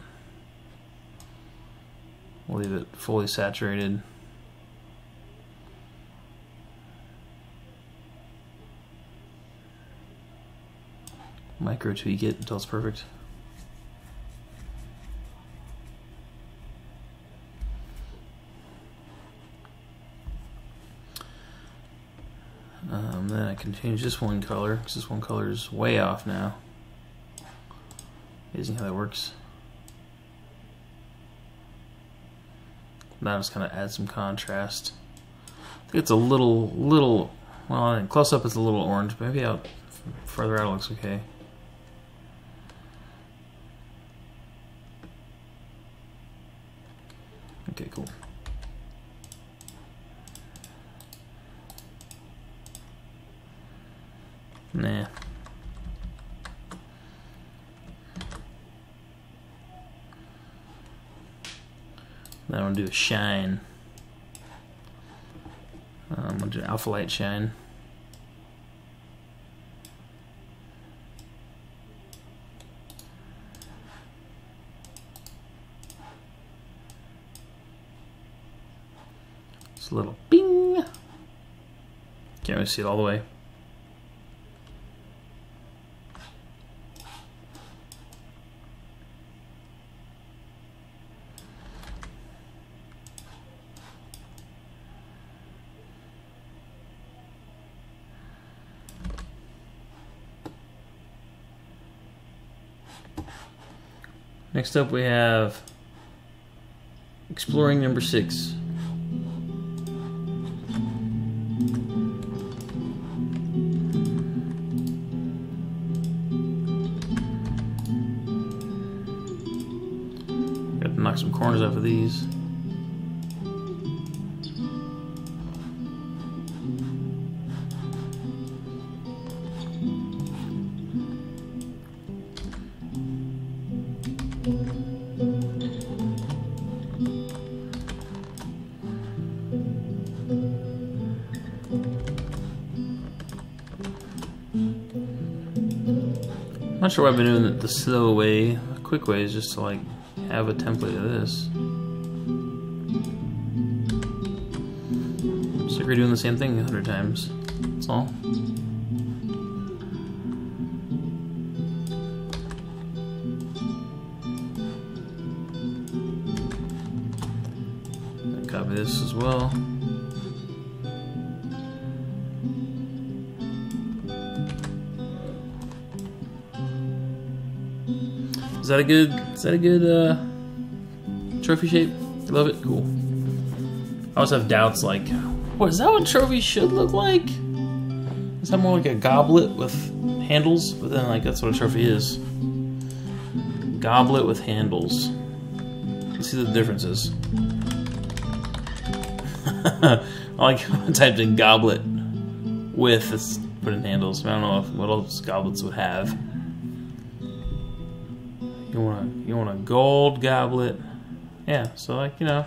We'll leave it fully saturated. Micro tweak it until it's perfect. Then I can change this one color, because this one color is way off now. Amazing how that works. Now just kind of add some contrast. I think it's a little, well, close up it's a little orange, but maybe out further out it looks okay. Okay, cool. Nah. Then I'm gonna do a shine. I'm gonna do an alpha light shine. It's a little bing. Can't really see it all the way. Next up we have Exploring number 6. Got to knock some corners off of these. I'm not sure why I've been doing it the slow way. The quick way is just to like have a template of this. It's like we're doing the same thing 100 times. That's all. Copy this as well. Is that a good trophy shape? You love it? Cool. I always have doubts like, what is that what trophies should look like? Is that more like a goblet with handles? But then like that's what a trophy is. Goblet with handles. Let's see the differences. I like how I typed in goblet with, it's put in handles. I don't know what else goblets would have. You want a gold goblet. Yeah, so like, you know,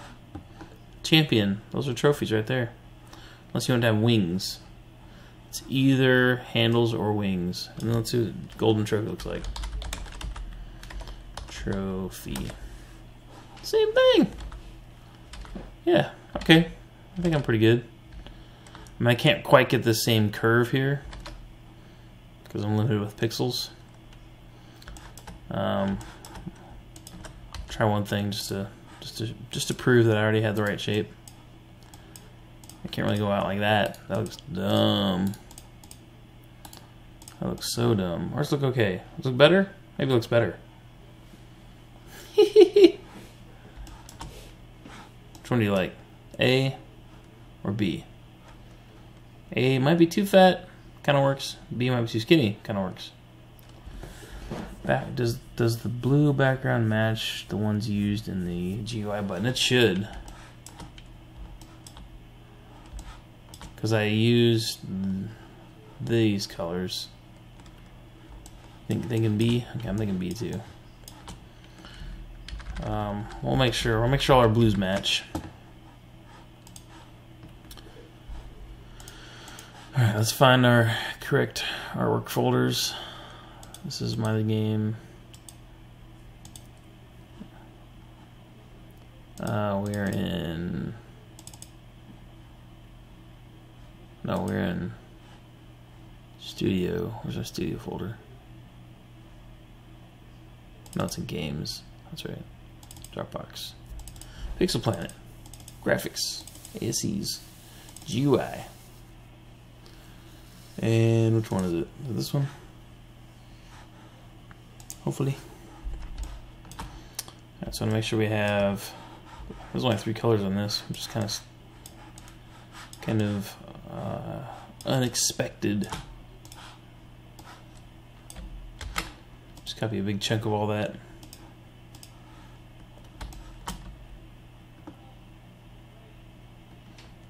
champion. Those are trophies right there. Unless you want to have wings. It's either handles or wings. And then let's see what the golden trophy looks like. Trophy. Same thing. Yeah, okay. I think I'm pretty good. I mean, I can't quite get the same curve here because I'm limited with pixels. Try one thing just to prove that I already had the right shape. I can't really go out like that. That looks dumb. That looks so dumb. Ours look okay. Does it look better? Maybe it looks better. Which one do you like? A or B? A might be too fat, kind of works. B might be too skinny, kind of works. Does the blue background match the ones used in the GUI button? It should. Because I used these colors. Thinking B? Okay, I'm thinking B too. We'll make sure all our blues match. Alright, let's find our correct artwork folders. This is my game. We're in Studio. Where's our Studio folder? No, it's in Games. That's right. Dropbox. Pixel Planet. Graphics. ASCs. GUI. And which one is it? Is it this one? Hopefully. Alright, so I want to make sure we have. There's only 3 colors on this, which is kind of unexpected. Just copy a big chunk of all that.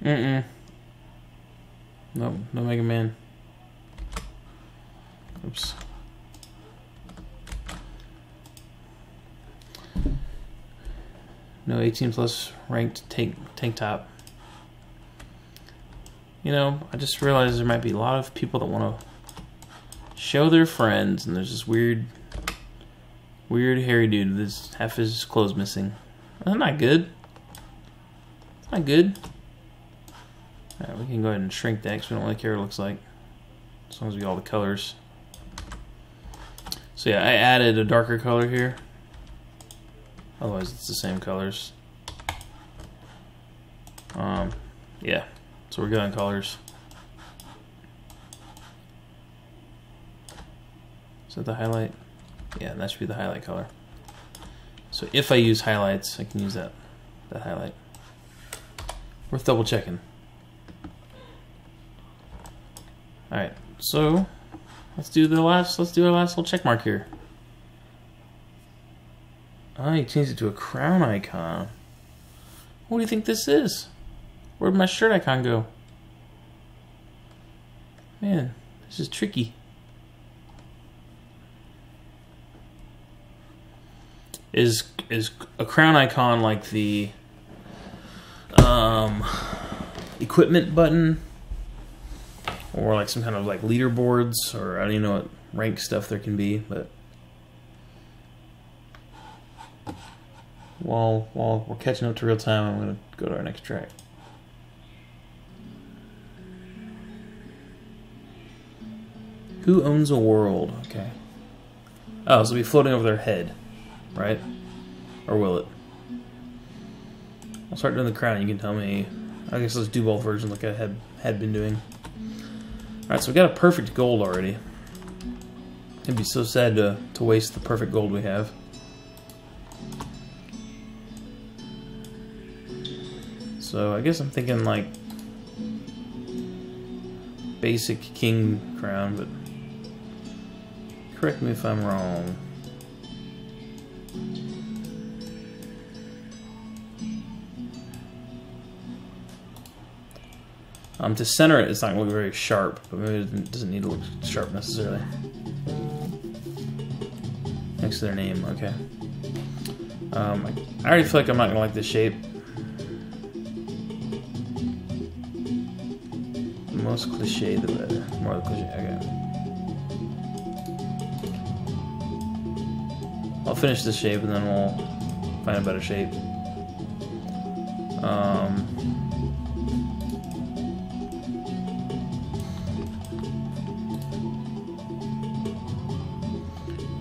No Mega Man. Oops. No 18 plus ranked tank top. You know, I just realized there might be a lot of people that want to show their friends, and there's this weird hairy dude with half his clothes missing. That's not good. It's not good. Alright, we can go ahead and shrink that because we don't really care what it looks like, as long as we get all the colors. So yeah, I added a darker color here. Otherwise, it's the same colors. Yeah, so we're good on colors. Is that the highlight? Yeah, that should be the highlight color. So if I use highlights, I can use that highlight. Worth double checking. Alright, so let's do our last little check mark here. Oh, you changed it to a crown icon. What do you think this is? Where'd my shirt icon go? Man, this is tricky. Is a crown icon like the equipment button, or like some kind of like leaderboards, or I don't even know what rank stuff there can be, but while we're catching up to real time, I'm gonna go to our next track. Who owns a world? Okay. Oh, so it'll be floating over their head, right? Or will it? I'll start doing the crown. You can tell me. I guess let's do both versions like I had been doing. Alright, so we got a perfect gold already. It'd be so sad to waste the perfect gold we have. So I guess I'm thinking like basic king crown, but correct me if I'm wrong. To center it, it's not going to look very sharp, but maybe it doesn't need to look sharp necessarily. Next to their name, okay. I already feel like I'm not going to like this shape. The most cliche, the better. More of the cliche, okay. I'll finish this shape and then we'll find a better shape.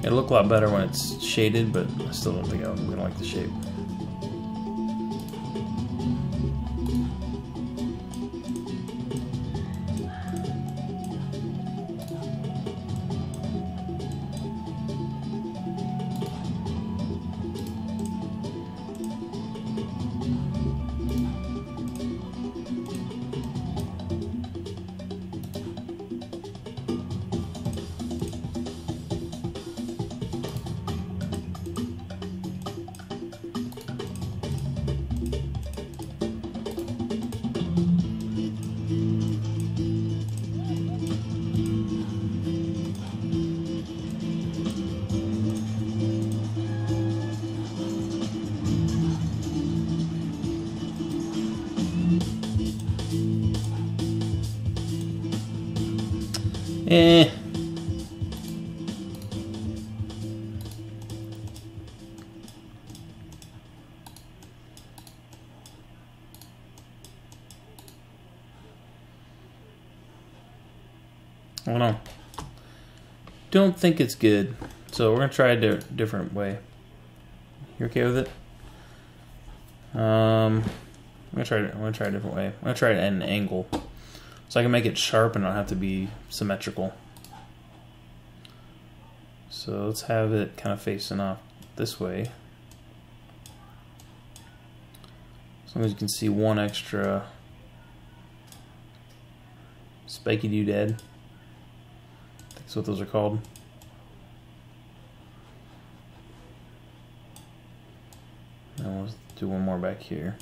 It'll look a lot better when it's shaded, but I still don't think I'm going to like the shape. Eh. I don't know. Don't think it's good. So we're gonna try a different way. You okay with it? I'm gonna try a different way. I'm gonna try it at an angle, so I can make it sharp and not have to be symmetrical. So let's have it kind of facing off this way. As long as you can see one extra spiky doodad. I think that's what those are called. And we'll do one more back here.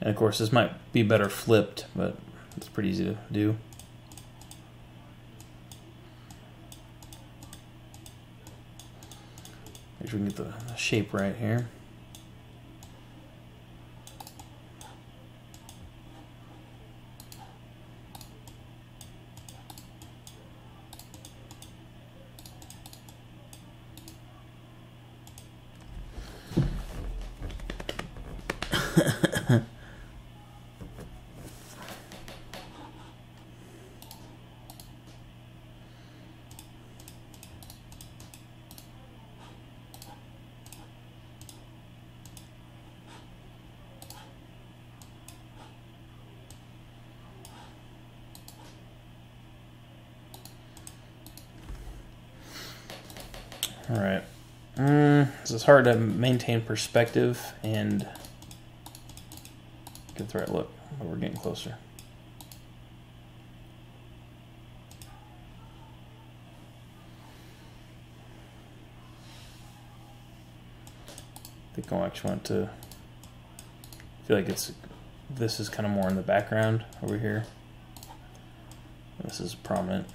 And of course this might be better flipped, but it's pretty easy to do. Make sure we can get the shape right here. Alright. It's hard to maintain perspective and get the right look, but we're getting closer. I think I actually want to feel like this is kind of more in the background over here. This is prominent.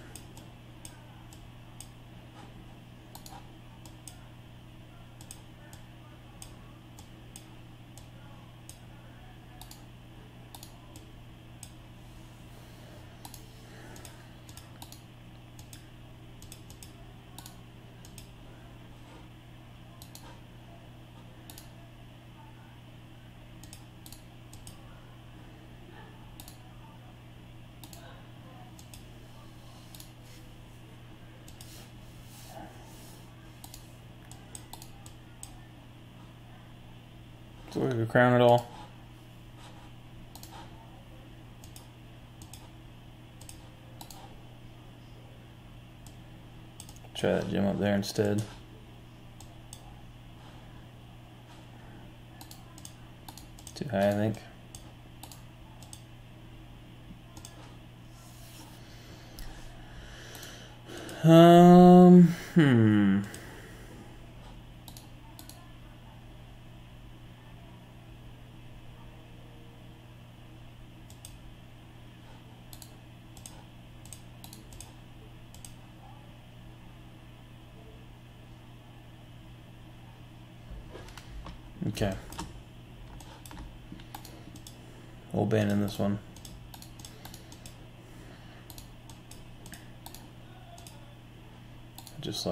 Do we crown it all? Try that gem up there instead. Too high, I think. Okay. We'll abandon this one. Just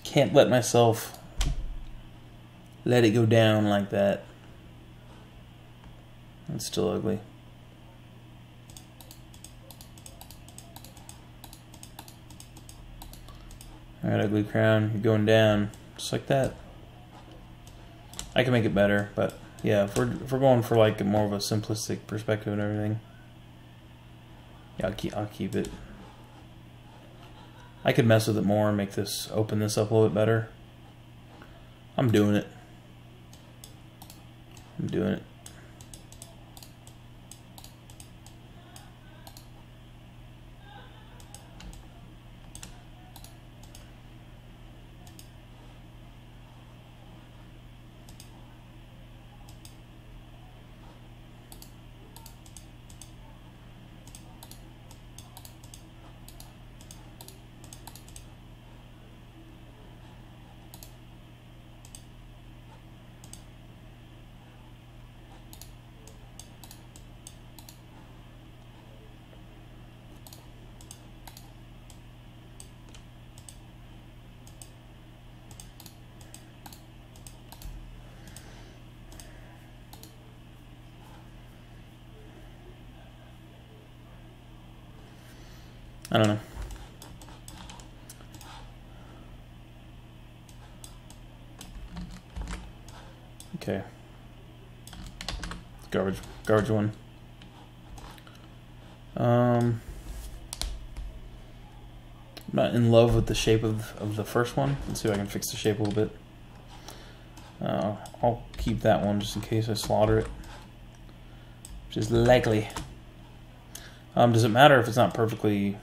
can't let myself let it go down like that. It's still ugly. Alright, ugly crown, you're going down. Just like that. I can make it better, but yeah, if we're going for like more of a simplistic perspective and everything, yeah, I'll keep it. I could mess with it more and open this up a little bit better. I'm doing it. I'm doing it. I don't know. Okay. Garbage one. I'm not in love with the shape of the first one. Let's see if I can fix the shape a little bit. I'll keep that one just in case I slaughter it, which is likely. Does it matter if it's not perfectly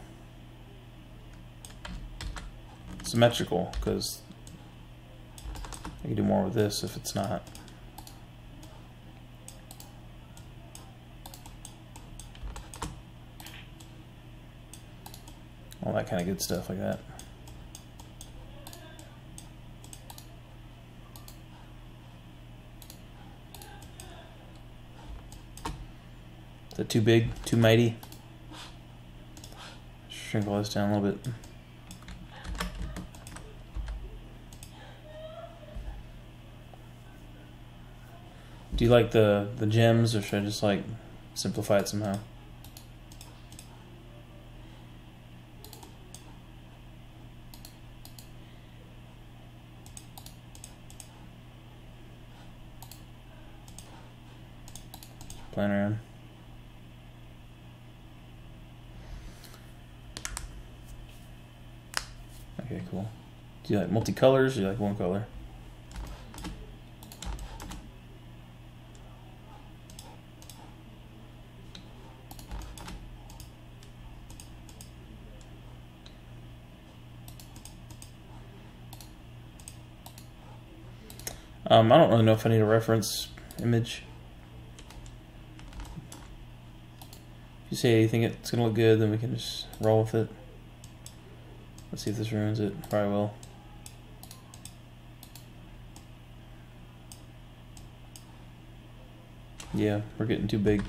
symmetrical? Because I can do more with this if it's not. All that kind of good stuff like that. Is that too big? Too mighty? Shrink all this down a little bit. Do you like the gems, or should I just like simplify it somehow? Playing around. Okay, cool. Do you like multicolors or do you like one color? I don't really know if I need a reference image. If you say you think it's gonna look good, then we can just roll with it. Let's see if this ruins it. Probably will. Yeah, we're getting too big.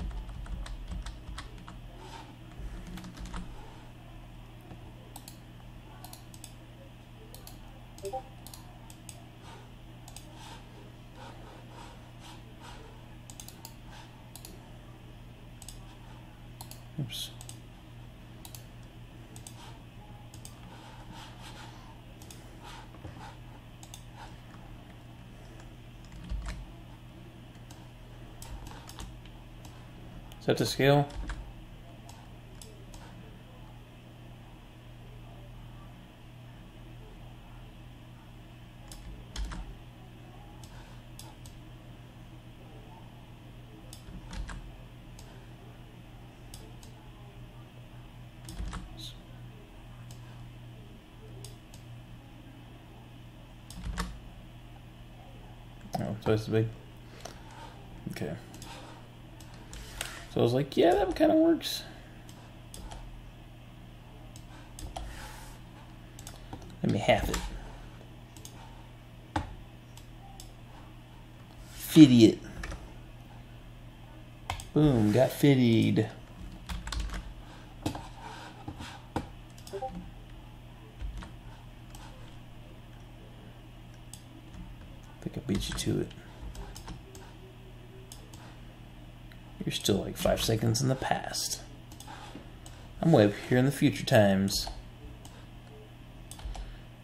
Oops. Is that to scale? Oh, twice as big. Okay. So I was like, yeah, that kind of works. Let me have it. Fitty it. Boom, got fitted. I think I beat you to it. You're still like 5 seconds in the past. I'm way up here in the future times.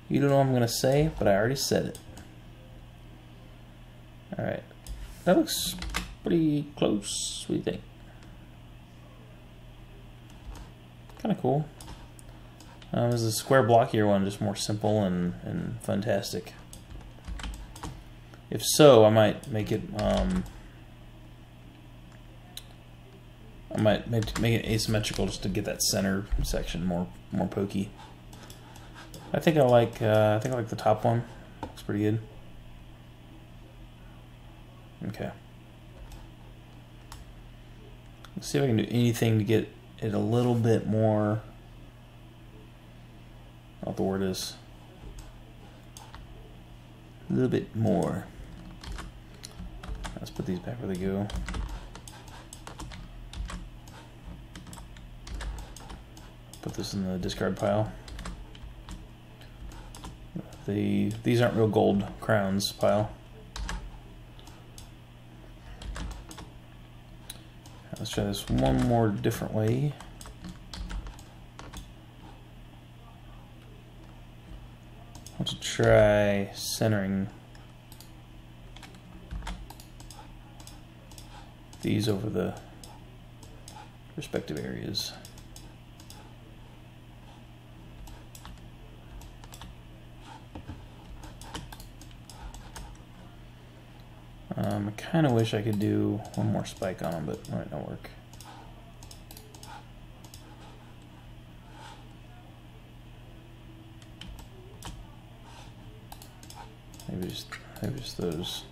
You don't know what I'm gonna say, but I already said it. Alright. That looks pretty close. What do you think? Kinda cool. Is the square blockier one just more simple and fantastic? If so, I might make it I might make it asymmetrical just to get that center section more pokey. I think I like the top one. Looks pretty good. Okay. Let's see if I can do anything to get it a little bit more. I don't know what the word is. A little bit more. Let's put these back where they go. Put this in the discard pile. These aren't real gold crowns pile. Let's try this one more different way. I want to try centering these over the respective areas. I kind of wish I could do one more spike on them, but it might not work. Maybe just those.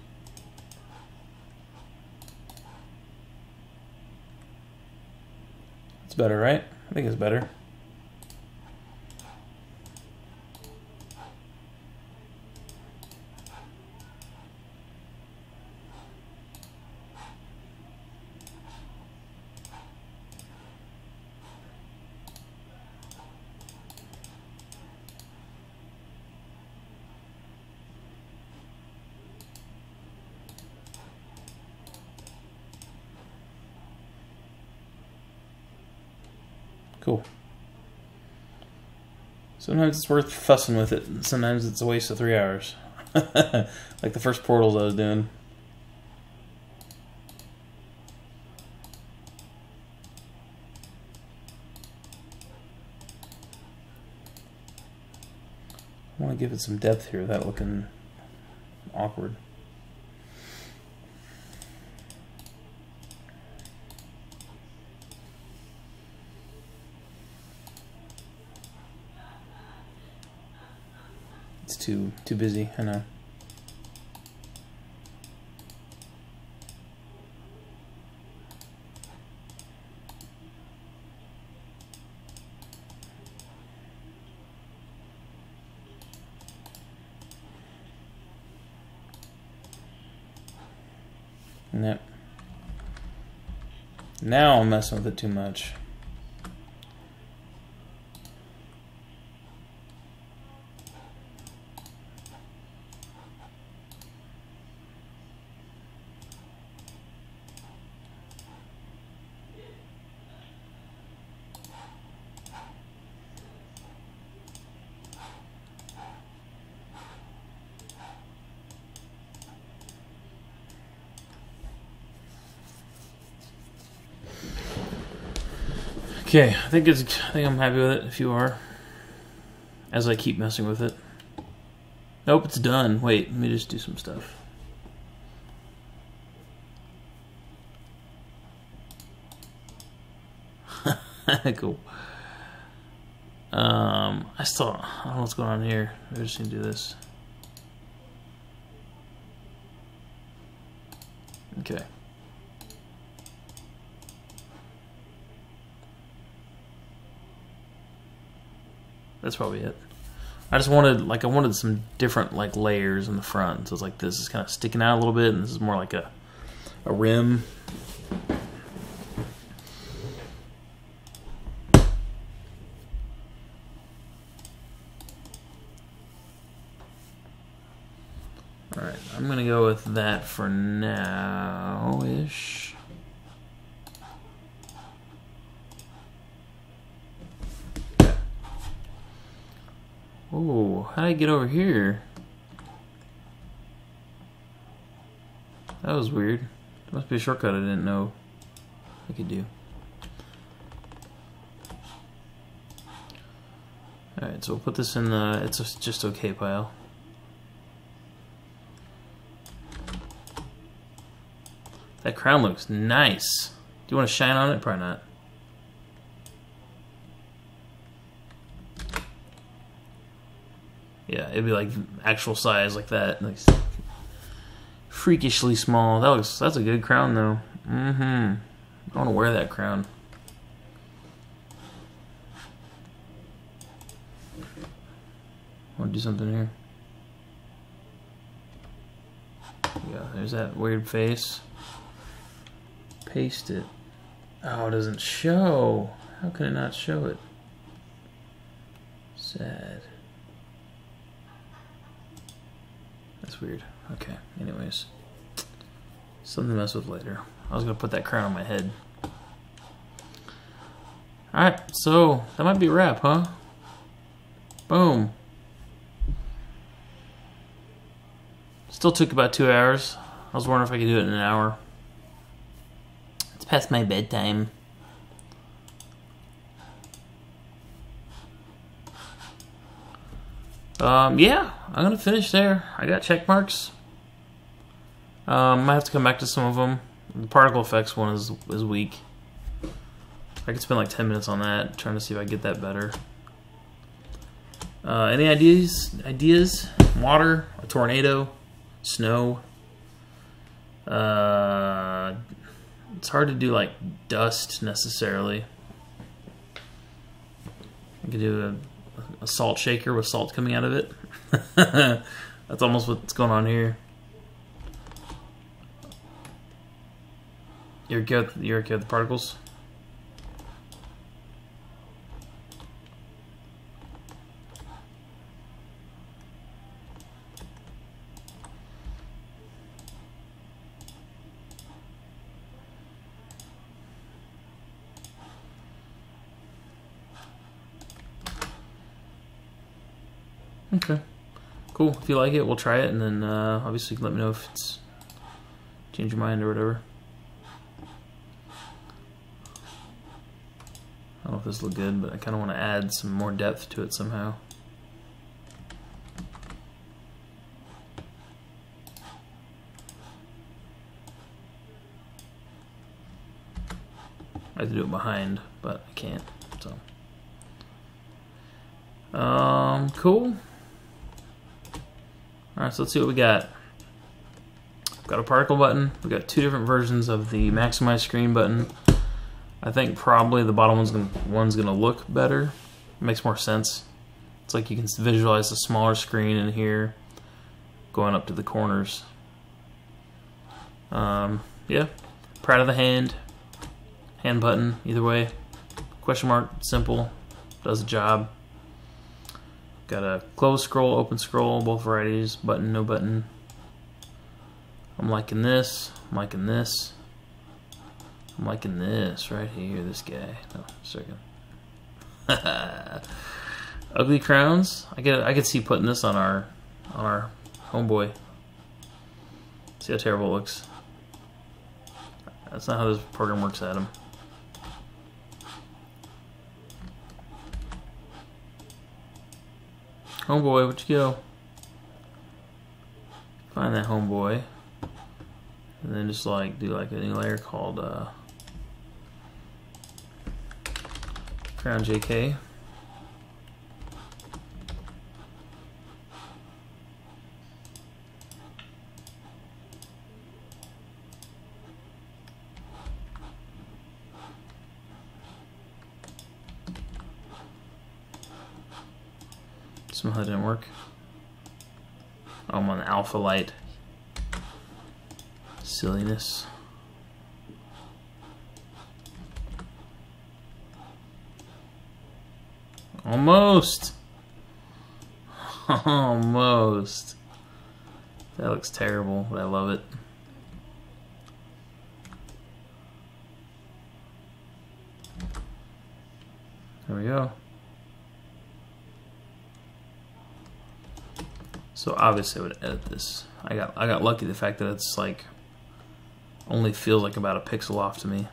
It's better, right? I think it's better. Cool. Sometimes it's worth fussing with it, and sometimes it's a waste of 3 hours. Like the first portals I was doing. give it some depth here without looking awkward. It's too busy, I know. Yep. Now I'm messing with it too much. Okay, I think I'm happy with it, if you are. As I keep messing with it. Nope, it's done. Wait, let me just do some stuff. Cool. I don't know what's going on here. We're just gonna do this. Okay. That's probably it. I just wanted, I wanted some different, layers in the front. So it's like this is kind of sticking out a little bit, and this is more like a rim. Alright, I'm going to go with that for now-ish. Oh, how did I get over here? That was weird. There must be a shortcut I didn't know I could do. Alright, so we'll put this in the it's just okay pile. That crown looks nice. Do you want to shine on it? Probably not. Yeah, it'd be like actual size like that. Like freakishly small. That's a good crown though. I want to wear that crown. I want to do something here. Yeah, there's that weird face. Paste it. Oh, it doesn't show. How can it not show it? Sad. That's weird. Okay, anyways. Something to mess with later. I was going to put that crown on my head. Alright, so that might be a wrap, huh? Boom. Still took about 2 hours. I was wondering if I could do it in an hour. It's past my bedtime. Yeah, I'm gonna finish there. I got check marks. Might have to come back to some of them. The particle effects one is weak. I could spend like 10 minutes on that, trying to see if I get that better. Any ideas? Water, a tornado, snow. It's hard to do like dust necessarily. I could do a salt shaker with salt coming out of it. That's almost what's going on here. You're okay with the particles? Okay, cool. If you like it, we'll try it, and then obviously you can let me know if it's change your mind or whatever. I don't know if this looks good, but I kind of want to add some more depth to it somehow. I have to do it behind, but I can't. So, cool. All right, so let's see what we got. We've got a particle button. We've got two different versions of the maximize screen button. I think probably the bottom one's gonna look better. It makes more sense. It's like you can visualize the smaller screen in here going up to the corners. Yeah, proud of the hand button, either way. Question mark, simple, does the job. Got a close scroll, open scroll, both varieties, button, no button. I'm liking this, I'm liking this. I'm liking this right here, this guy. Oh, second. Ugly crowns. I could see putting this on our homeboy. See how terrible it looks. That's not how this program works, Adam. Homeboy, where'd you go? Find that homeboy. And then just like do like a new layer called Crown JK. Somehow that didn't work. Oh, I'm on the alpha light. Silliness. Almost. Almost. That looks terrible, but I love it. There we go. So obviously I would edit this. I got lucky the fact that it's like only feels like about a pixel off to me.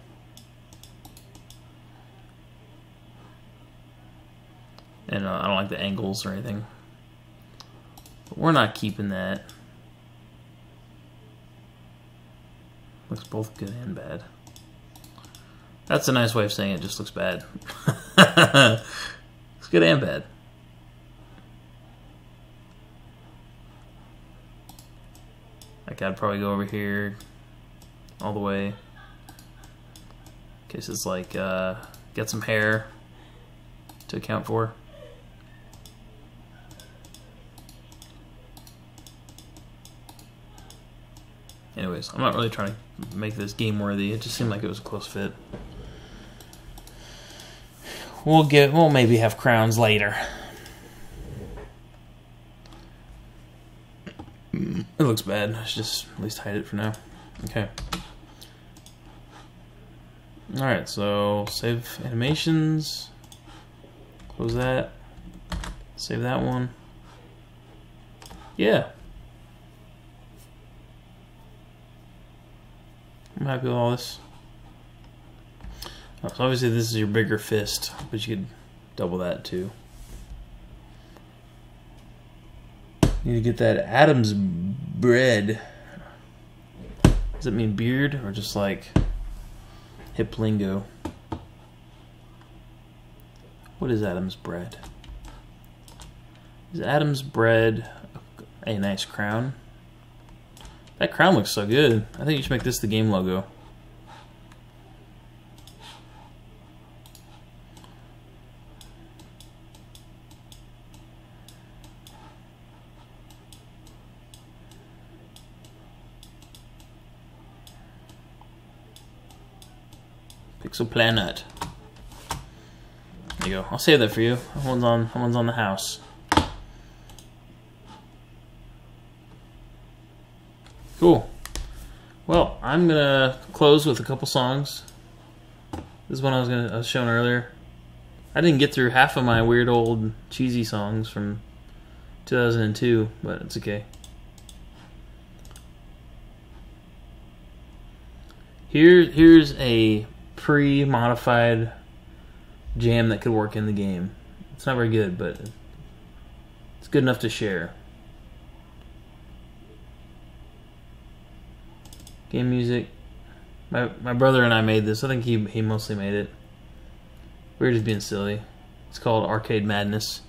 And I don't like the angles or anything. But we're not keeping that. Looks both good and bad. That's a nice way of saying it, just looks bad. Looks good and bad. Like I'd probably go over here all the way. In case it's like get some hair to account for. Anyways, I'm not really trying to make this game worthy. It just seemed like it was a close fit. We'll maybe have crowns later. It looks bad. I should just at least hide it for now. Okay. Alright, so save animations. Close that. Save that one. Yeah. I'm happy with all this. So obviously this is your bigger fist, but you could double that too. Need to get that Adam's bread. Does it mean beard or just like hip lingo? What is Adam's bread? Is Adam's bread a nice crown? That crown looks so good. I think you should make this the game logo. Pixel Planet. There you go. I'll save that for you. That one's on the house. Cool. Well, I'm gonna close with a couple songs. This is one I was showing earlier. I didn't get through half of my weird old cheesy songs from 2002, but it's okay. Here's a pre-modified jam that could work in the game. It's not very good, but it's good enough to share. Game music. My brother and I made this. I think he mostly made it. We were just being silly. It's called Arcade Madness.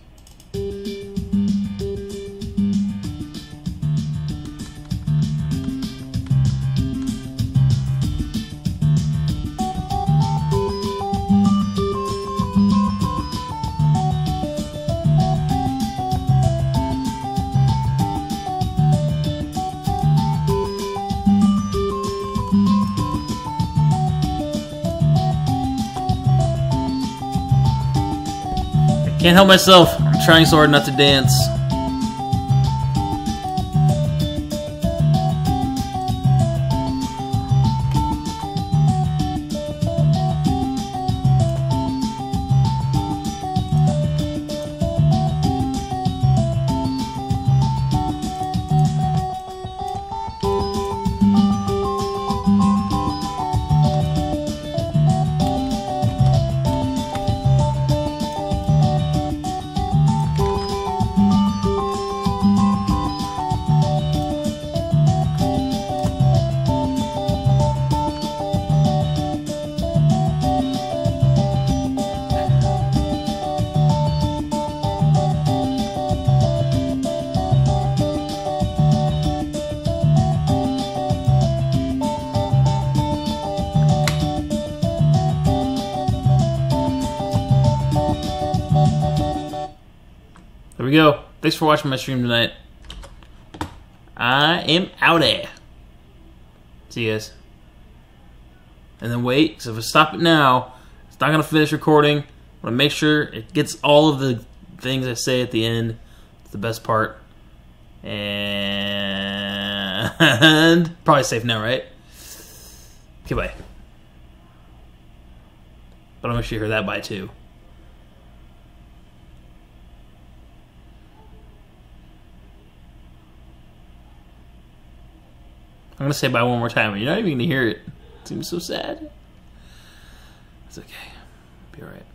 Can't help myself. I'm trying so hard not to dance. There we go. Thanks for watching my stream tonight. I am out there. See you guys. And then wait, because if I stop it now, it's not going to finish recording. I'm going to make sure it gets all of the things I say at the end. It's the best part. And probably safe now, right? Okay, bye. But I'm going to hear that bye too. I'm going to say bye one more time, and you're not even going to hear it. It seems so sad. It's okay. Be alright.